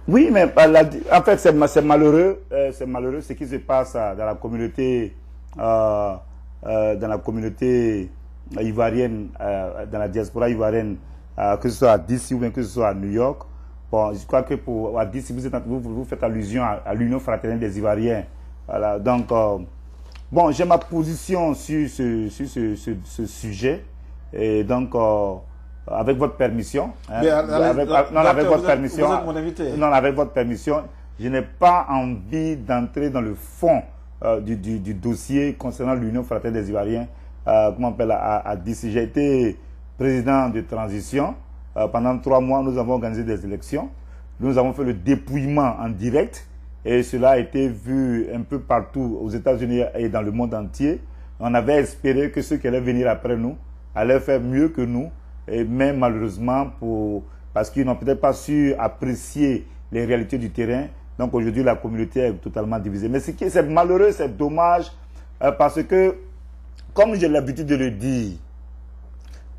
Oui, mais en fait, c'est malheureux ce qui se passe dans la communauté ivoirienne, dans la diaspora ivoirienne, que ce soit à DC ou bien que ce soit à New York. Bon, je crois que à DC, vous faites allusion à l'Union fraternelle des Ivoiriens. Voilà, donc, bon, j'ai ma position sur ce sujet. Et donc, avec votre permission, avec votre permission, vous êtes mon invité. Non, avec votre permission, je n'ai pas envie d'entrer dans le fond du dossier concernant l'Union fraternelle des Ivoiriens, comment on appelle, à DC. J'ai été président de transition. Pendant 3 mois, nous avons organisé des élections. Nous avons fait le dépouillement en direct et cela a été vu un peu partout aux États-Unis et dans le monde entier. On avait espéré que ceux qui allaient venir après nous allaient faire mieux que nous, mais malheureusement, parce qu'ils n'ont peut-être pas su apprécier les réalités du terrain. Donc aujourd'hui, la communauté est totalement divisée. Mais c'est malheureux, c'est dommage, parce que, comme j'ai l'habitude de le dire,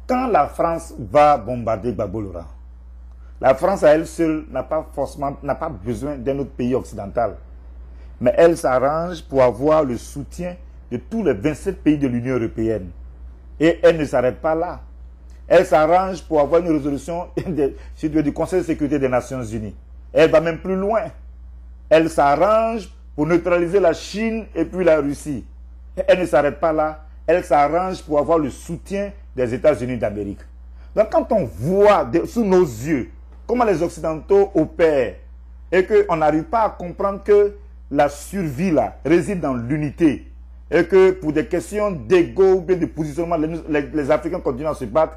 quand la France va bombarder Gbagbo-Laurent, la France à elle seule n'a pas besoin d'un autre pays occidental. Mais elle s'arrange pour avoir le soutien de tous les 27 pays de l'Union européenne. Et elle ne s'arrête pas là. Elle s'arrange pour avoir une résolution du Conseil de sécurité des Nations Unies. Elle va même plus loin. Elle s'arrange pour neutraliser la Chine et puis la Russie. Et elle ne s'arrête pas là. Elle s'arrange pour avoir le soutien des États-Unis d'Amérique. Donc quand on voit sous nos yeux comment les Occidentaux opèrent et qu'on n'arrive pas à comprendre que la survie là réside dans l'unité et que pour des questions d'ego ou bien de positionnement, les Africains continuent à se battre,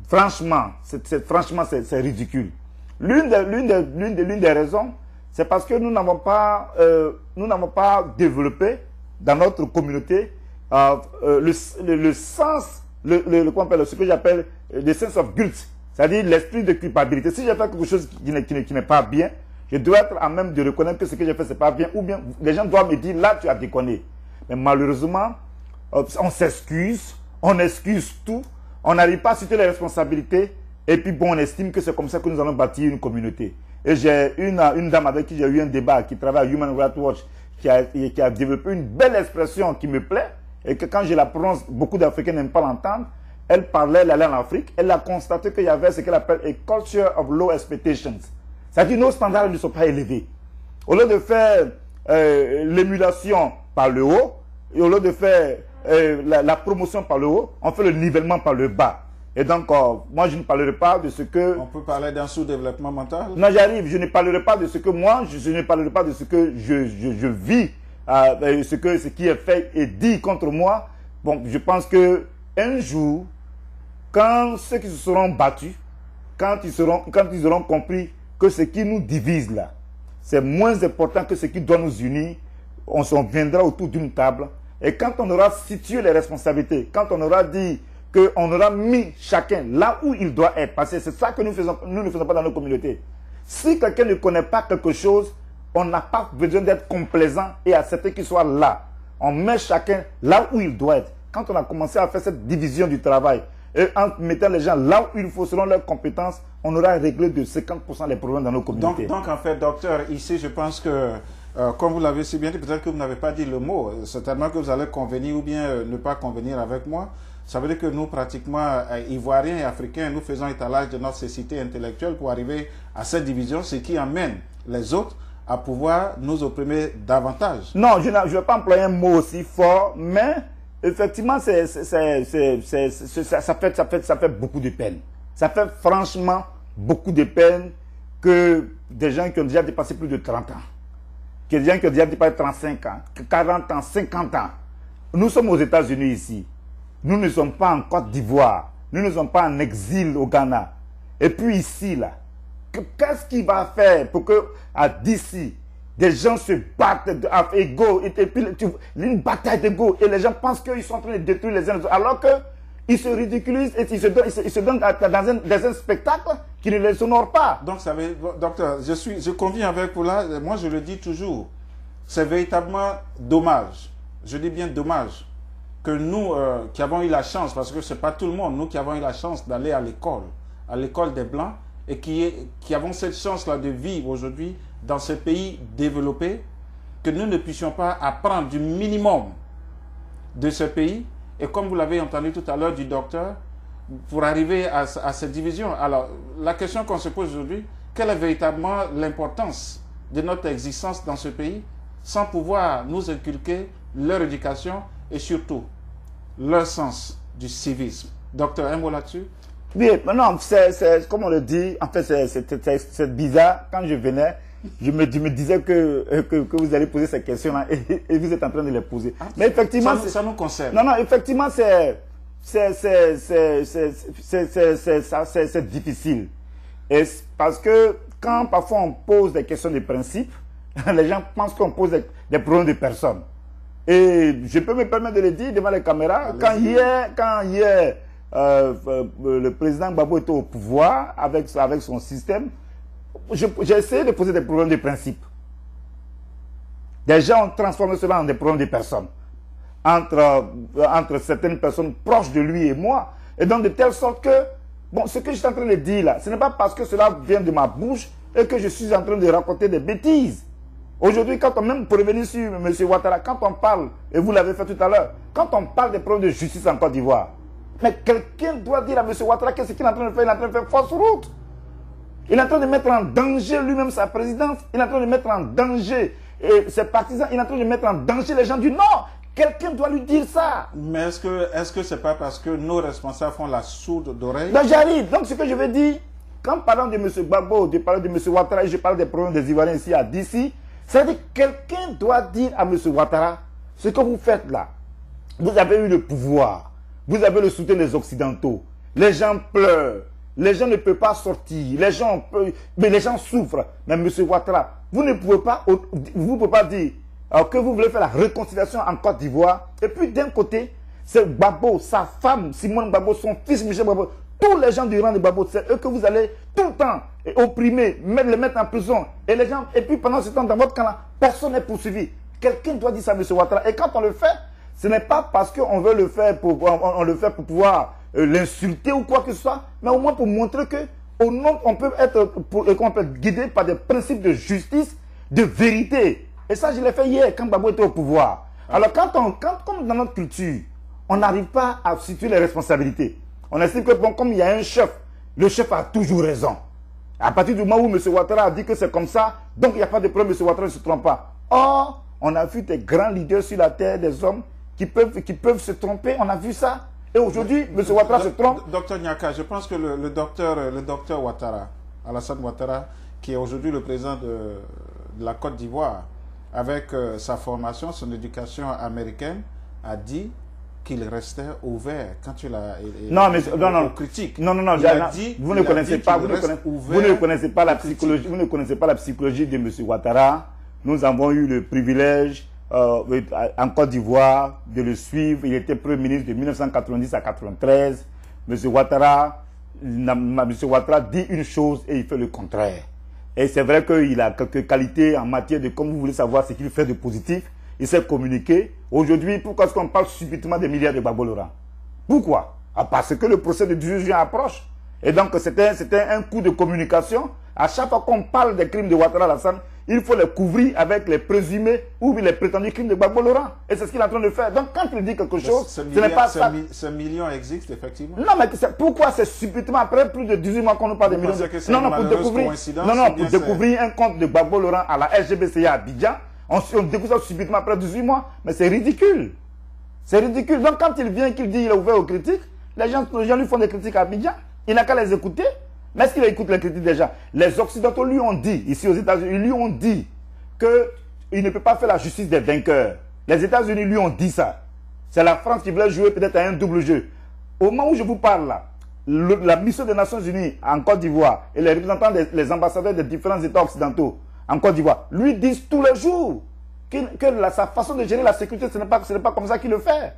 franchement, c'est ridicule. L'une des raisons, c'est parce que nous n'avons pas développé dans notre communauté le sens, ce que j'appelle le sense of guilt, c'est-à-dire l'esprit de culpabilité. Si j'ai fait quelque chose qui n'est pas bien, je dois être à même de reconnaître que ce que j'ai fait, c'est pas bien, ou bien les gens doivent me dire, là, tu as déconné. Mais malheureusement, on s'excuse, on excuse tout, on n'arrive pas à citer les responsabilités, et puis bon, on estime que c'est comme ça que nous allons bâtir une communauté. Et j'ai une dame avec qui j'ai eu un débat, qui travaille à Human Rights Watch, qui a développé une belle expression qui me plaît, et que quand je la prononce, beaucoup d'Africains n'aiment pas l'entendre. Elle parlait, elle allait en Afrique, elle a constaté qu'il y avait ce qu'elle appelle a culture of low expectations. C'est-à-dire nos standards ne sont pas élevés. Au lieu de faire l'émulation par le haut, et au lieu de faire la promotion par le haut, on fait le nivellement par le bas. Et donc, moi, je ne parlerai pas de ce que... On peut parler d'un sous-développement mental? Non, j'arrive. Je ne parlerai pas de ce que moi, je ne parlerai pas de ce que je vis, ce qui est fait et dit contre moi. Bon, je pense que un jour, quand ceux qui se seront battus, quand ils auront compris que ce qui nous divise là, c'est moins important que ce qui doit nous unir, on s'en viendra autour d'une table. Et quand on aura situé les responsabilités, quand on aura dit qu'on aura mis chacun là où il doit être, parce que c'est ça que nous ne faisons pas dans nos communautés. Si quelqu'un ne connaît pas quelque chose, on n'a pas besoin d'être complaisant et accepter qu'il soit là. On met chacun là où il doit être. Quand on a commencé à faire cette division du travail, et en mettant les gens là où il faut selon leurs compétences, on aura réglé de 50% les problèmes dans nos communautés. Donc en fait, docteur, ici, je pense que, comme vous l'avez si bien dit, peut-être que vous n'avez pas dit le mot, certainement que vous allez convenir ou bien ne pas convenir avec moi. Ça veut dire que nous, pratiquement, Ivoiriens et Africains, nous faisons étalage de notre cécité intellectuelle pour arriver à cette division, ce qui amène les autres à pouvoir nous opprimer davantage. Non, je ne vais pas employer un mot aussi fort, mais effectivement, ça fait beaucoup de peine. Ça fait franchement beaucoup de peine que des gens qui ont déjà dépassé plus de 30 ans, que des gens qui ont déjà dépassé 35 ans, 40 ans, 50 ans. Nous sommes aux États-Unis ici. Nous ne sommes pas en Côte d'Ivoire. Nous ne sommes pas en exil au Ghana. Et puis ici, là, qu'est-ce qu'il va faire pour que, d'ici, des gens se battent à égaux, et puis une bataille d'égaux, et les gens pensent qu'ils sont en train de détruire les uns les autres, alors qu'ils se ridiculisent et ils se donnent dans un spectacle qui ne les honore pas. Donc, ça veut, docteur, je conviens avec vous là, moi je le dis toujours, c'est véritablement dommage, je dis bien dommage, que nous qui avons eu la chance, parce que ce n'est pas tout le monde, nous qui avons eu la chance d'aller à l'école des Blancs, et qui avons cette chance-là de vivre aujourd'hui dans ce pays développé, que nous ne puissions pas apprendre du minimum de ce pays, et comme vous l'avez entendu tout à l'heure du docteur, pour arriver à cette division. Alors, la question qu'on se pose aujourd'hui, quelle est véritablement l'importance de notre existence dans ce pays, sans pouvoir nous inculquer leur éducation et surtout leur sens du civisme. Docteur, un mot là-dessus? Oui, mais non, c'est comme on le dit, en fait, c'est bizarre. Quand je venais, je me disais que vous allez poser ces questions-là et vous êtes en train de les poser. Mais effectivement, ça nous concerne. Non, effectivement, c'est difficile. Et parce que quand parfois on pose des questions de principe, les gens pensent qu'on pose des problèmes de personnes. Et je peux me permettre de le dire devant les caméras, quand hier, le président Gbagbo était au pouvoir avec son système, j'ai essayé de poser des problèmes de principe. Des gens ont transformé cela en des problèmes de personnes. Entre certaines personnes proches de lui et moi. Et donc de telle sorte que, bon, ce que je suis en train de dire là, ce n'est pas parce que cela vient de ma bouche et que je suis en train de raconter des bêtises. Aujourd'hui, quand on, même pour revenir sur M. Ouattara, quand on parle, et vous l'avez fait tout à l'heure, quand on parle des problèmes de justice en Côte d'Ivoire, mais quelqu'un doit dire à M. Ouattara qu'est-ce qu'il est en train de faire. Il est en train de faire fausse route. Il est en train de mettre en danger lui-même sa présidence. Il est en train de mettre en danger ses partisans. Il est en train de mettre en danger les gens du Nord. Quelqu'un doit lui dire ça. Mais est-ce que c'est pas parce que nos responsables font la sourde d'oreille? Donc j'arrive. Donc ce que je veux dire, quand parlant de M. Gbagbo, de parler de M. Ouattara, et je parle des problèmes des Ivoiriens ici à d'ici, c'est-à-dire que quelqu'un doit dire à M. Ouattara, ce que vous faites là, vous avez eu le pouvoir, vous avez le soutien des Occidentaux, les gens pleurent, les gens ne peuvent pas sortir, mais les gens souffrent. Mais M. Ouattara, vous ne pouvez pas dire que vous voulez faire la réconciliation en Côte d'Ivoire, et puis d'un côté, c'est Gbagbo, sa femme, Simone Gbagbo, son fils Michel Gbagbo, tous les gens du rang de Gbagbo, c'est eux que vous allez tout le temps opprimer, les mettre en prison. Et les gens, et puis pendant ce temps, dans votre camp-là, personne n'est poursuivi. Quelqu'un doit dire ça à M. Ouattara. Et quand on le fait, Ce n'est pas parce qu'on veut le faire pour, on le fait pour pouvoir l'insulter ou quoi que ce soit, mais au moins pour montrer que au nom, on peut être guidé par des principes de justice, de vérité. Et ça, je l'ai fait hier quand Gbagbo était au pouvoir. Alors, comme dans notre culture, on n'arrive pas à situer les responsabilités. On estime que, bon, comme il y a un chef, le chef a toujours raison. À partir du moment où M. Ouattara a dit que c'est comme ça, donc il n'y a pas de problème, M. Ouattara ne se trompe pas. Or, on a vu des grands leaders sur la terre, des hommes qui peuvent se tromper. On a vu ça. Et aujourd'hui, M. Ouattara se trompe. Docteur Nyaka, je pense que le docteur Ouattara, Alassane Ouattara, qui est aujourd'hui le président de la Côte d'Ivoire, avec sa formation, son éducation américaine, a dit qu'il restait ouvert quand il a aux critiques. Non, vous ne connaissez pas la psychologie. Vous ne connaissez pas la psychologie de M. Ouattara. Nous avons eu le privilège en Côte d'Ivoire de le suivre. Il était Premier ministre de 1990 à 1993. M. Ouattara dit une chose et il fait le contraire. Et c'est vrai qu'il a quelques qualités en matière de, comme vous voulez savoir ce qu'il fait de positif, il sait communiquer. Aujourd'hui, pourquoi est-ce qu'on parle subitement des milliards de Gbagbo Laurent? Pourquoi? Parce que le procès de 18 juin approche. Et donc, c'était un coup de communication. À chaque fois qu'on parle des crimes de Ouattara Alassane, il faut les couvrir avec les présumés ou les prétendus crimes de Gbagbo Laurent. Et c'est ce qu'il est en train de faire. Donc, quand il dit quelque chose, ce n'est pas ça. Ce million existe, effectivement. Non, mais pourquoi c'est subitement après plus de 18 mois qu'on nous parle de millions de... Non, pour découvrir un compte de Gbagbo Laurent à la SGBCA à Abidjan, on découvre ça subitement après 18 mois. Mais c'est ridicule. C'est ridicule. Donc, quand il vient, qu'il dit qu'il est ouvert aux critiques, les gens lui font des critiques à Abidjan. Il n'a qu'à les écouter. Mais est-ce qu'il écoute les critiques déjà? Les Occidentaux lui ont dit, ici aux États-Unis, ils lui ont dit qu'il ne peut pas faire la justice des vainqueurs. Les États-Unis lui ont dit ça. C'est la France qui voulait jouer peut-être à un double jeu. Au moment où je vous parle là, la mission des Nations Unies en Côte d'Ivoire et les représentants les ambassadeurs des différents États occidentaux en Côte d'Ivoire lui disent tous les jours que sa façon de gérer la sécurité, ce n'est pas comme ça qu'il le fait.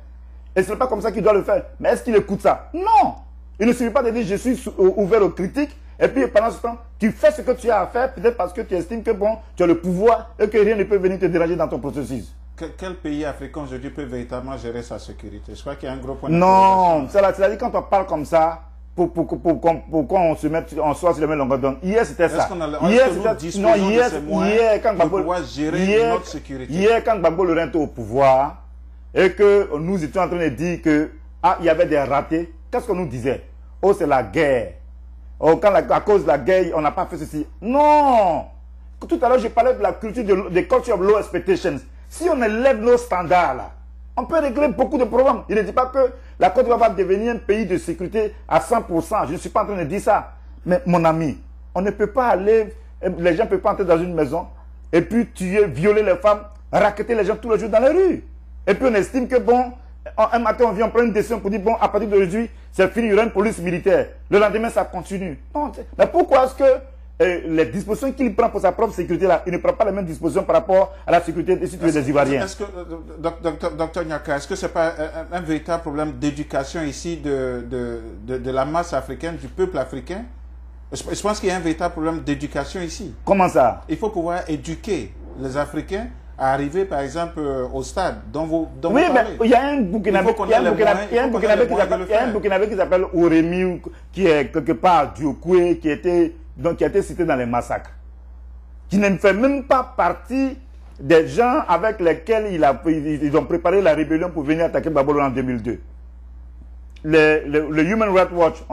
Et ce n'est pas comme ça qu'il doit le faire. Mais est-ce qu'il écoute ça? Non! Il ne suffit pas de dire je suis ouvert aux critiques et puis pendant ce temps, tu fais ce que tu as à faire peut-être parce que tu estimes que bon, tu as le pouvoir et que rien ne peut venir te déranger dans ton processus. Quel pays africain aujourd'hui peut véritablement gérer sa sécurité? Je crois qu'il y a un gros point d'interrogation. Non, c'est-à-dire quand on parle comme ça, pourquoi on se met, on soit sur le même longueur d'onde. Hier c'était ça. Hier quand Gbagbo Laurent était au pouvoir et que nous étions en train de dire que il y avait des ratés. Qu'est-ce qu'on nous disait? Oh, c'est la guerre. Oh, à cause de la guerre, on n'a pas fait ceci. Non! Tout à l'heure, je parlais de la culture de culture of low expectations. Si on élève nos standards, là, on peut régler beaucoup de problèmes. Il ne dit pas que la Côte d'Ivoire va devenir un pays de sécurité à 100%. Je ne suis pas en train de dire ça. Mais mon ami, on ne peut pas aller, les gens ne peuvent pas entrer dans une maison et puis tuer, violer les femmes, racketter les gens tous les jours dans les rues. Et puis on estime que bon, un matin, on vient prendre une décision pour dire, bon, à partir d'aujourd'hui, c'est fini, il y aura une police militaire. Le lendemain, ça continue. Non, mais pourquoi est-ce que les dispositions qu'il prend pour sa propre sécurité, là, il ne prend pas les mêmes dispositions par rapport à la sécurité des Ivoiriens? Est-ce que, docteur Nyaka, est-ce que ce n'est pas un véritable problème d'éducation ici de la masse africaine, du peuple africain? Je pense qu'il y a un véritable problème d'éducation ici. Comment ça? Il faut pouvoir éduquer les Africains à arriver par exemple au stade dont vous parlez. Oui, mais il y a un Burkinabé qui s'appelle Oremi, qui est quelque part du Okoué, qui a été cité dans les massacres. Qui ne fait même pas partie des gens avec lesquels ils ont préparé la rébellion pour venir attaquer Gbagbo en 2002. Le Human Rights Watch,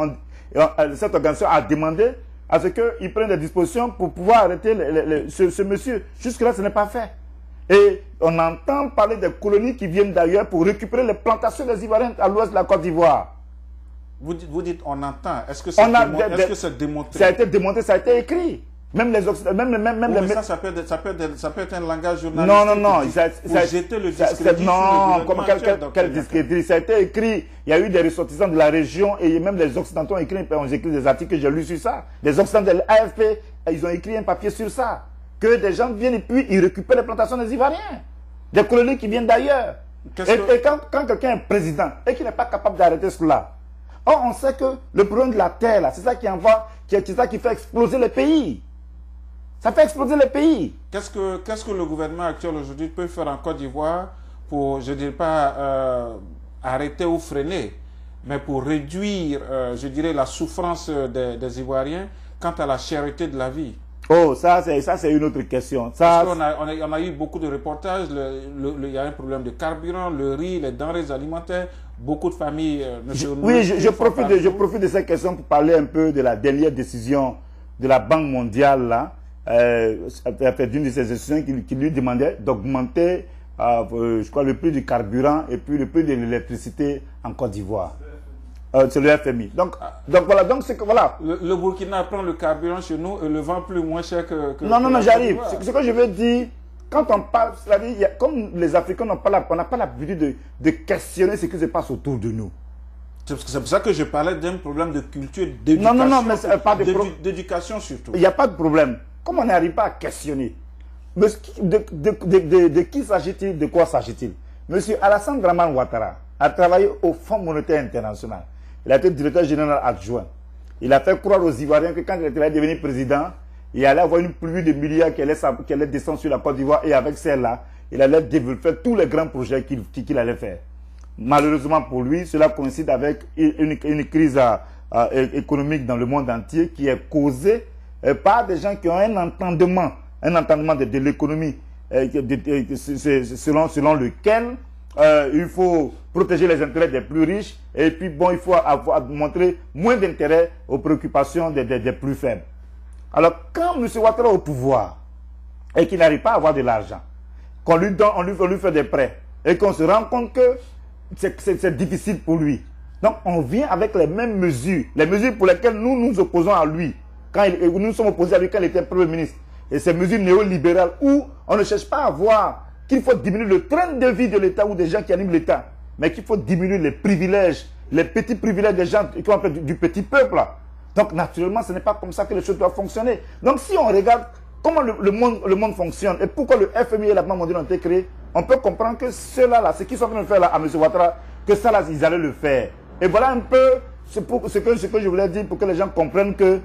cette organisation a demandé à ce qu'ils prennent des dispositions pour pouvoir arrêter ce monsieur. Jusque-là, ce n'est pas fait. Et on entend parler des colonies qui viennent d'ailleurs pour récupérer les plantations des Ivoiriens à l'ouest de la Côte d'Ivoire. Vous dites on entend. Est-ce que c'est démontré? Ça a été démontré, ça a été écrit. Même les Occidentaux, ça peut être un langage journalistique. Non. Pour jeter le discrédit. Non, comme quel discrédit? Ça a été écrit. Il y a eu des ressortissants de la région et même les Occidentaux ont écrit des articles que j'ai lus sur ça. Les Occidentaux de l'AFP, ils ont écrit un papier sur ça. Que des gens viennent et puis ils récupèrent les plantations des Ivoiriens. Des colonies qui viennent d'ailleurs. Et quand quelqu'un est président et qu'il n'est pas capable d'arrêter cela, on sait que le problème de la terre, c'est ça qui fait exploser les pays. Ça fait exploser les pays. Qu'est-ce que le gouvernement actuel aujourd'hui peut faire en Côte d'Ivoire pour, je ne dirais pas arrêter ou freiner, mais pour réduire, je dirais, la souffrance des Ivoiriens quant à la cherté de la vie? Oh, ça c'est une autre question. Parce qu'on a eu beaucoup de reportages, il y a un problème de carburant, le riz, les denrées alimentaires, beaucoup de familles ne se nourrissent. Oui, je profite de cette question pour parler un peu de la dernière décision de la Banque mondiale, là, d'une de ces décisions qui lui demandait d'augmenter, je crois, le prix du carburant et puis le prix de l'électricité en Côte d'Ivoire. C'est le FMI. Donc voilà, donc c'est que voilà. Le Burkina prend le carburant chez nous et le vend plus moins cher que non, j'arrive. Ce que je veux dire, quand on parle, c'est-à-dire, comme les Africains on n'a pas l'habitude de questionner ce qui se passe autour de nous. C'est pour ça que je parlais d'un problème de culture, d'éducation. Non, mais c'est pas d'éducation surtout. Il n'y a pas de problème. Comme on n'arrive pas à questionner, de qui s'agit-il, de quoi s'agit-il? Monsieur Alassane Dramane Ouattara a travaillé au Fonds monétaire international. Il a été directeur général adjoint. Il a fait croire aux Ivoiriens que quand il était devenu président, il allait avoir une pluie de milliards qui allait descendre sur la Côte d'Ivoire et avec celle-là, il allait développer tous les grands projets qu'il allait faire. Malheureusement pour lui, cela coïncide avec une crise économique dans le monde entier qui est causée par des gens qui ont un entendement de l'économie selon lequel il faut protéger les intérêts des plus riches et puis bon, il faut montrer moins d'intérêt aux préoccupations des plus faibles. Alors quand M. Ouattara est au pouvoir et qu'il n'arrive pas à avoir de l'argent, qu'on lui donne, on lui fait des prêts et qu'on se rend compte que c'est difficile pour lui. Donc on vient avec les mêmes mesures, les mesures pour lesquelles nous nous opposons à lui, nous sommes opposés à lui quand il était Premier ministre. Et ces mesures néolibérales où on ne cherche pas à voir qu'il faut diminuer le train de vie de l'État ou des gens qui animent l'État, mais qu'il faut diminuer les privilèges, les petits privilèges des gens qui ont fait du petit peuple. Donc naturellement, ce n'est pas comme ça que les choses doivent fonctionner. Donc si on regarde comment le monde fonctionne et pourquoi le FMI et la Banque mondiale ont été créés, on peut comprendre que ceux-là, ce qu'ils sont en train de faire là, à M. Ouattara, que ça là, ils allaient le faire. Et voilà un peu ce que je voulais dire pour que les gens comprennent que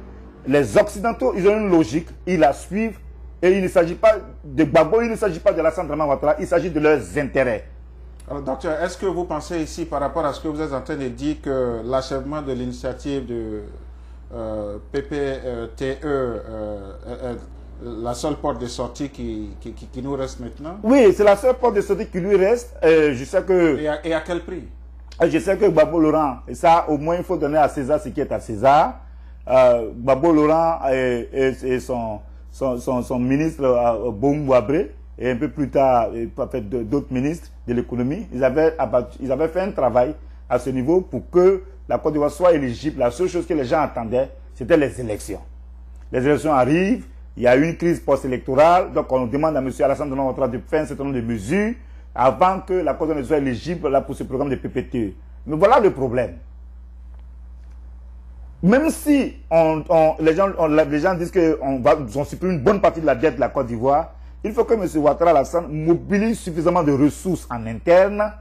les Occidentaux, ils ont une logique, ils la suivent. Et il ne s'agit pas de Gbagbo, il ne s'agit pas de Alassane Dramane Ouattara, il s'agit de leurs intérêts. Alors, docteur, est-ce que vous pensez ici, par rapport à ce que vous êtes en train de dire, que l'achèvement de l'initiative de PPTE la seule porte de sortie qui nous reste maintenant? Oui, c'est la seule porte de sortie qui lui reste. Je sais que... Et à quel prix? Je sais que Gbagbo Laurent, et ça, au moins, il faut donner à César ce qui est à César. Gbagbo Laurent et son ministre Boum Wabré, et un peu plus tard d'autres ministres de l'économie, ils avaient fait un travail à ce niveau pour que la Côte d'Ivoire soit éligible. La seule chose que les gens attendaient, c'était les élections. Les élections arrivent, il y a une crise post-électorale, donc on demande à M. Alassane Dramane Ouattara de faire un certain nombre de mesures avant que la Côte d'Ivoire soit éligible là, pour ce programme de PPTE. Mais voilà le problème. Même si les gens disent qu'on supprime une bonne partie de la dette de la Côte d'Ivoire, il faut que M. Ouattara Alassane mobilise suffisamment de ressources en interne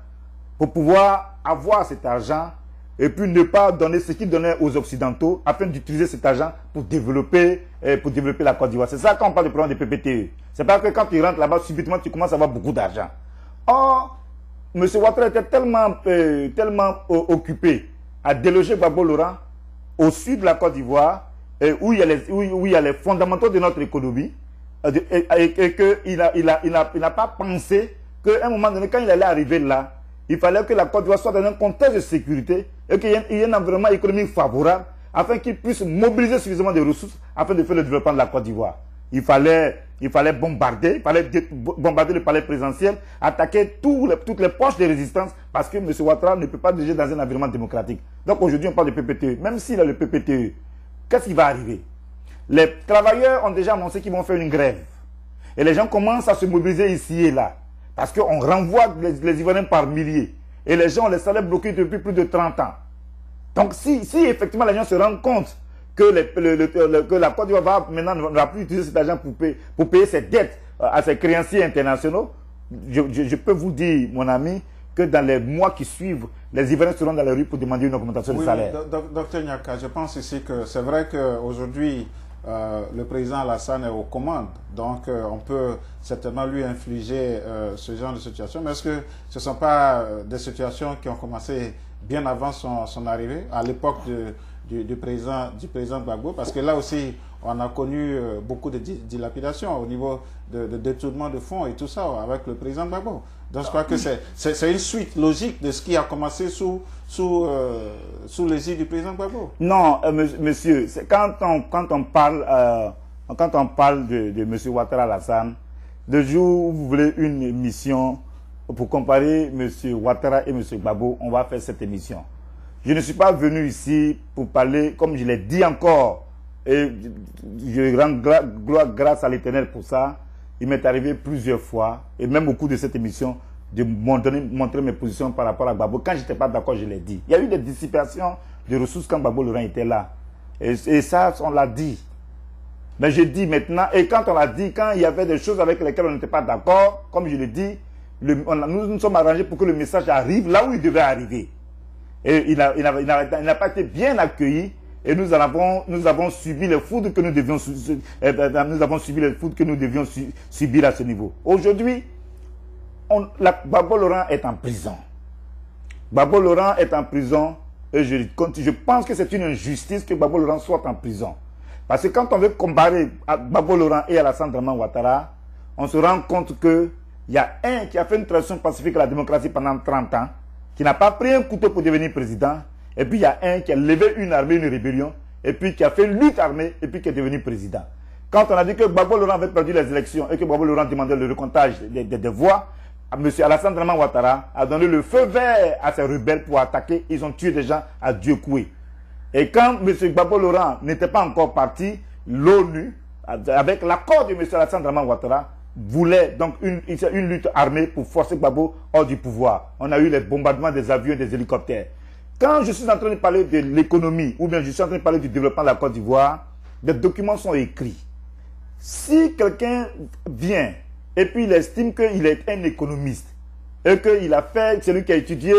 pour pouvoir avoir cet argent et puis ne pas donner ce qu'il donnait aux Occidentaux afin d'utiliser cet argent pour développer la Côte d'Ivoire. C'est ça quand on parle du programme de PPTE. C'est pas que quand tu rentres là-bas, subitement tu commences à avoir beaucoup d'argent. Or, M. Ouattara était tellement occupé à déloger Gbagbo Laurent au sud de la Côte d'Ivoire, où il y a les fondamentaux de notre économie, et qu'il n'a pas pensé qu'à un moment donné, quand il allait arriver là, il fallait que la Côte d'Ivoire soit dans un contexte de sécurité et qu'il y ait un environnement économique favorable afin qu'il puisse mobiliser suffisamment de ressources afin de faire le développement de la Côte d'Ivoire. Il fallait bombarder le palais présidentiel, attaquer toutes les poches de résistance parce que M. Ouattara ne peut pas diriger dans un environnement démocratique. Donc aujourd'hui on parle de PPTE. Même s'il a le PPTE, qu'est-ce qui va arriver? Les travailleurs ont déjà annoncé qu'ils vont faire une grève. Et les gens commencent à se mobiliser ici et là. Parce qu'on renvoie les Ivoiriens par milliers. Et les gens ont les salaires bloqués depuis plus de 30 ans. Donc si effectivement les gens se rendent compte que la Côte d'Ivoire maintenant ne va plus utiliser cet argent pour payer ses dettes à ses créanciers internationaux, je peux vous dire, mon ami, que dans les mois qui suivent, les Ivoiriens seront dans les rues pour demander une augmentation de salaire. Docteur Nyaka, je pense ici que c'est vrai qu'aujourd'hui, le président Alassane est aux commandes. Donc, on peut certainement lui infliger ce genre de situation. Mais est-ce que ce ne sont pas des situations qui ont commencé bien avant son arrivée, à l'époque du président Gbagbo? Parce que là aussi, on a connu beaucoup de dilapidations au niveau de détournement de fonds et tout ça avec le président Gbagbo. Donc, je crois que c'est une suite logique de ce qui a commencé sous l'égide du président Gbagbo. Non, monsieur, quand on parle de M. Ouattara Alassane, le jour où vous voulez une émission pour comparer M. Ouattara et M. Gbagbo, on va faire cette émission. Je ne suis pas venu ici pour parler, comme je l'ai dit encore, et je rends grâce à l'Éternel pour ça. Il m'est arrivé plusieurs fois, et même au cours de cette émission, de montrer mes positions par rapport à Gbagbo. Quand je n'étais pas d'accord, je l'ai dit. Il y a eu des dissipations de ressources quand Gbagbo Laurent était là. Et ça, on l'a dit. Mais je dis maintenant, et quand on l'a dit, quand il y avait des choses avec lesquelles on n'était pas d'accord, comme je l'ai dit, nous nous sommes arrangés pour que le message arrive là où il devait arriver. Et il n'a pas été bien accueilli. Et nous avons subi les foudres que nous devions subir à ce niveau. Aujourd'hui, Gbagbo Laurent est en prison. Gbagbo Laurent est en prison et je pense que c'est une injustice que Gbagbo Laurent soit en prison. Parce que quand on veut comparer Gbagbo Laurent et Alassane Draman Ouattara, on se rend compte qu'il y a un qui a fait une transition pacifique à la démocratie pendant 30 ans, qui n'a pas pris un couteau pour devenir président, et puis il y a un qui a levé une armée, une rébellion, et puis qui a fait une lutte armée, et puis qui est devenu président. Quand on a dit que Gbagbo Laurent avait perdu les élections et que Gbagbo Laurent demandait le recomptage des voix, M. Alassane Draman Ouattara a donné le feu vert à ces rebelles pour attaquer. Ils ont tué des gens à Dieu coué. Et quand M. Gbagbo Laurent n'était pas encore parti, l'ONU, avec l'accord de M. Alassane Draman Ouattara, voulait donc une lutte armée pour forcer Gbagbo hors du pouvoir. On a eu les bombardements des avions et des hélicoptères. Quand je suis en train de parler de l'économie, ou bien je suis en train de parler du développement de la Côte d'Ivoire, des documents sont écrits. Si quelqu'un vient et puis il estime qu'il est un économiste, et qu'il a fait, c'est lui qui a étudié,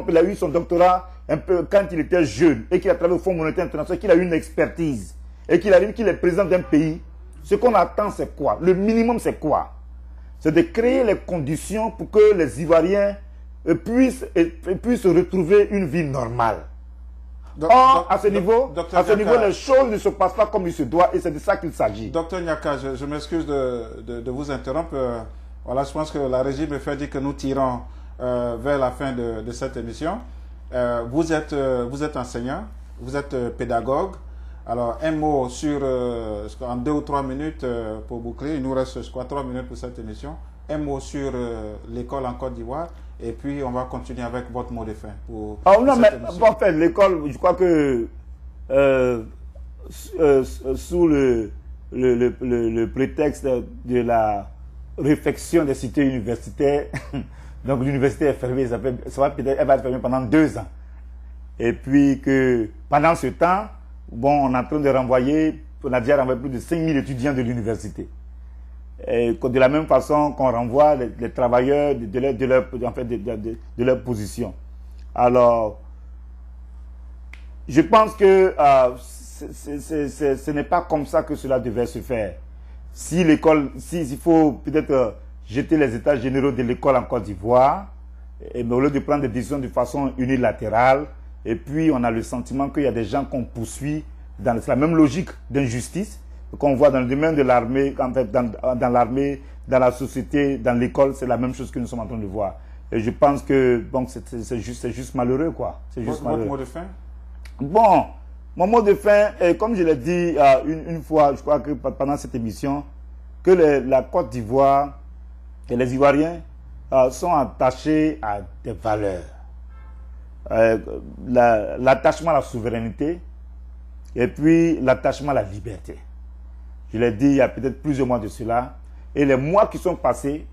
il a eu son doctorat un peu quand il était jeune, et qu'il a travaillé au Fonds monétaire international, qu'il a eu une expertise, et qu'il arrive qu'il est président d'un pays, ce qu'on attend c'est quoi? Le minimum c'est quoi? C'est de créer les conditions pour que les Ivoiriens puissent retrouver une vie normale. Or, à ce niveau, les choses ne se passent pas comme il se doit et c'est de ça qu'il s'agit. Docteur Nyaka, je m'excuse de vous interrompre. Voilà, je pense que la régie me fait dire que nous tirons vers la fin de cette émission. Vous êtes enseignant, vous êtes pédagogue. Alors, un mot sur, en 2 ou 3 minutes pour boucler, il nous reste, je crois, 3 minutes pour cette émission. Un mot sur l'école en Côte d'Ivoire. Et puis, on va continuer avec votre mot de fin. Pour en fait, l'école, je crois que sous le prétexte de la réfection des cités universitaires, donc l'université est fermée, elle va être fermée pendant 2 ans. Et puis que pendant ce temps, bon, on est en train de renvoyer, on a déjà renvoyé plus de 5000 étudiants de l'université. Et de la même façon qu'on renvoie les travailleurs de leur position. Alors, je pense que ce n'est pas comme ça que cela devait se faire. Si l'école, s'il faut peut-être jeter les états généraux de l'école en Côte d'Ivoire, mais au lieu de prendre des décisions de façon unilatérale, et puis on a le sentiment qu'il y a des gens qu'on poursuit dans la même logique d'injustice, qu'on voit dans le domaine de l'armée, en fait, dans l'armée, dans la société, dans l'école, c'est la même chose que nous sommes en train de voir. Et je pense que bon, c'est juste malheureux, quoi. C'est juste malheureux. Votre mot de fin? Bon, mon mot de fin, comme je l'ai dit une fois, je crois que pendant cette émission, que la Côte d'Ivoire et les Ivoiriens sont attachés à des valeurs. L'attachement à la souveraineté et puis l'attachement à la liberté. Je l'ai dit il y a peut-être plusieurs mois de cela. Et les mois qui sont passés,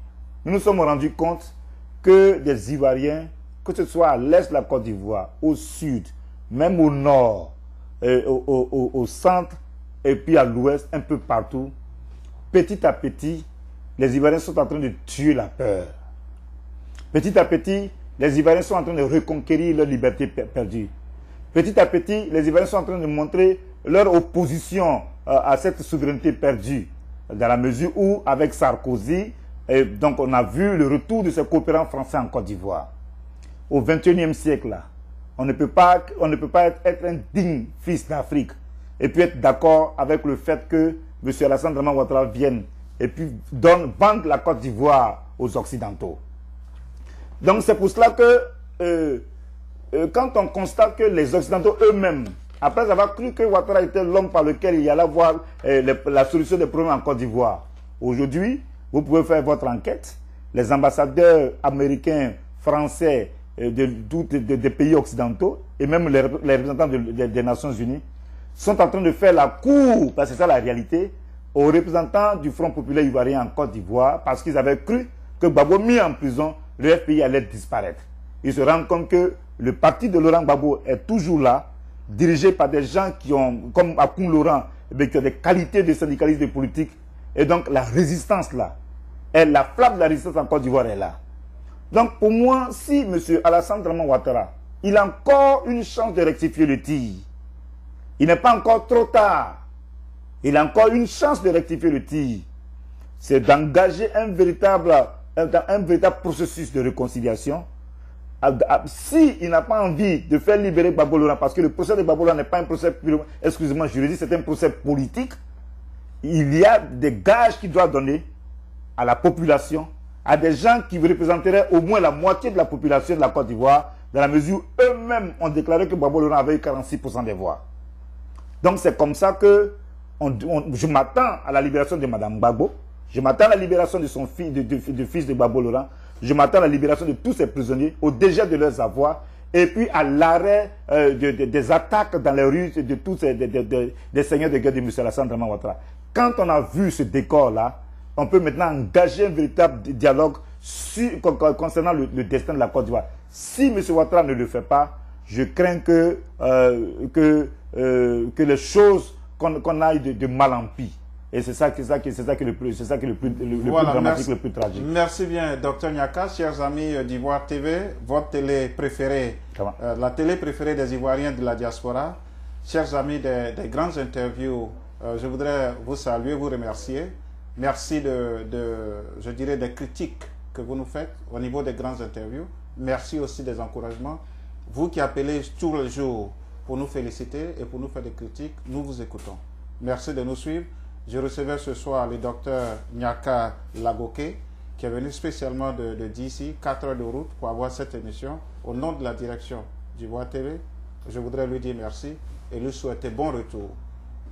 nous nous sommes rendus compte que des Ivoiriens, que ce soit à l'est de la Côte d'Ivoire, au sud, même au nord, au centre, et puis à l'ouest, un peu partout, petit à petit, les Ivoiriens sont en train de tuer la peur. Petit à petit, les Ivoiriens sont en train de reconquérir leur liberté perdue. Petit à petit, les Ivoiriens sont en train de montrer leur opposition à cette souveraineté perdue, dans la mesure où, avec Sarkozy, donc on a vu le retour de ces coopérants français en Côte d'Ivoire. Au XXIe siècle, là, on ne peut pas être un digne fils d'Afrique et puis être d'accord avec le fait que M. Alassane Dramane Ouattara vienne et puis vendre la Côte d'Ivoire aux Occidentaux. Donc c'est pour cela que quand on constate que les Occidentaux eux-mêmes, après avoir cru que Ouattara était l'homme par lequel il y allait voir la solution des problèmes en Côte d'Ivoire, aujourd'hui, vous pouvez faire votre enquête. Les ambassadeurs américains, français, des pays occidentaux et même les représentants des Nations Unies sont en train de faire la cour, parce que c'est ça la réalité, aux représentants du Front populaire ivoirien en Côte d'Ivoire parce qu'ils avaient cru que Gbagbo mis en prison, le FPI allait disparaître. Ils se rendent compte que le parti de Laurent Gbagbo est toujours là, dirigé par des gens qui ont, comme Akoum Laurent, qui ont des qualités de syndicalistes et de politique. Et donc la résistance là, la flamme de la résistance en Côte d'Ivoire est là. Donc pour moi, si M. Alassane Dramane Ouattara, il a encore une chance de rectifier le tir, il n'est pas encore trop tard, il a encore une chance de rectifier le tir, c'est d'engager un véritable processus de réconciliation. S'il n'a pas envie de faire libérer Gbagbo Laurent, parce que le procès de Gbagbo Laurent n'est pas un procès exclusivement juridique, c'est un procès politique, il y a des gages qu'il doit donner à la population, à des gens qui représenteraient au moins la moitié de la population de la Côte d'Ivoire, dans la mesure où eux-mêmes ont déclaré que Gbagbo Laurent avait eu 46% des voix. Donc c'est comme ça que je m'attends à la libération de Mme Gbagbo, je m'attends à la libération de son fils, de fils de Gbagbo Laurent, je m'attends à la libération de tous ces prisonniers, au dégel de leurs avoirs, et puis à l'arrêt des attaques dans les rues de tous des seigneurs de guerre de M. Alassane Dramane Ouattara. Quand on a vu ce décor-là, on peut maintenant engager un véritable dialogue concernant le destin de la Côte d'Ivoire. Si M. Ouattara ne le fait pas, je crains que les choses, qu'on aille de mal en pis. Et c'est ça qui est le plus dramatique, le plus tragique. Merci bien, Dr Niaka. Chers amis d'Ivoire TV, votre télé préférée, la télé préférée des Ivoiriens de la diaspora. Chers amis des grandes interviews, je voudrais vous saluer, vous remercier. Merci je dirais, des critiques que vous nous faites au niveau des grandes interviews. Merci aussi des encouragements. Vous qui appelez tous les jours pour nous féliciter et pour nous faire des critiques, nous vous écoutons. Merci de nous suivre. Je recevais ce soir le docteur Niaka Lagoke, qui est venu spécialement de DC, 4 heures de route pour avoir cette émission. Au nom de la direction d'Ivoire TV, je voudrais lui dire merci et lui souhaiter bon retour.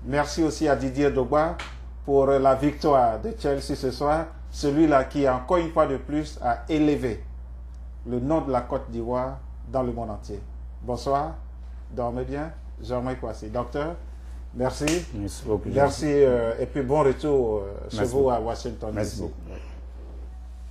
Merci aussi à Didier Dogba pour la victoire de Chelsea ce soir, celui-là qui, encore une fois de plus, a élevé le nom de la Côte d'Ivoire dans le monde entier. Bonsoir, dormez bien, Jean-Marie Kwasi. Docteur, merci. Merci beaucoup. Merci et puis bon retour chez vous à Washington. Merci beaucoup.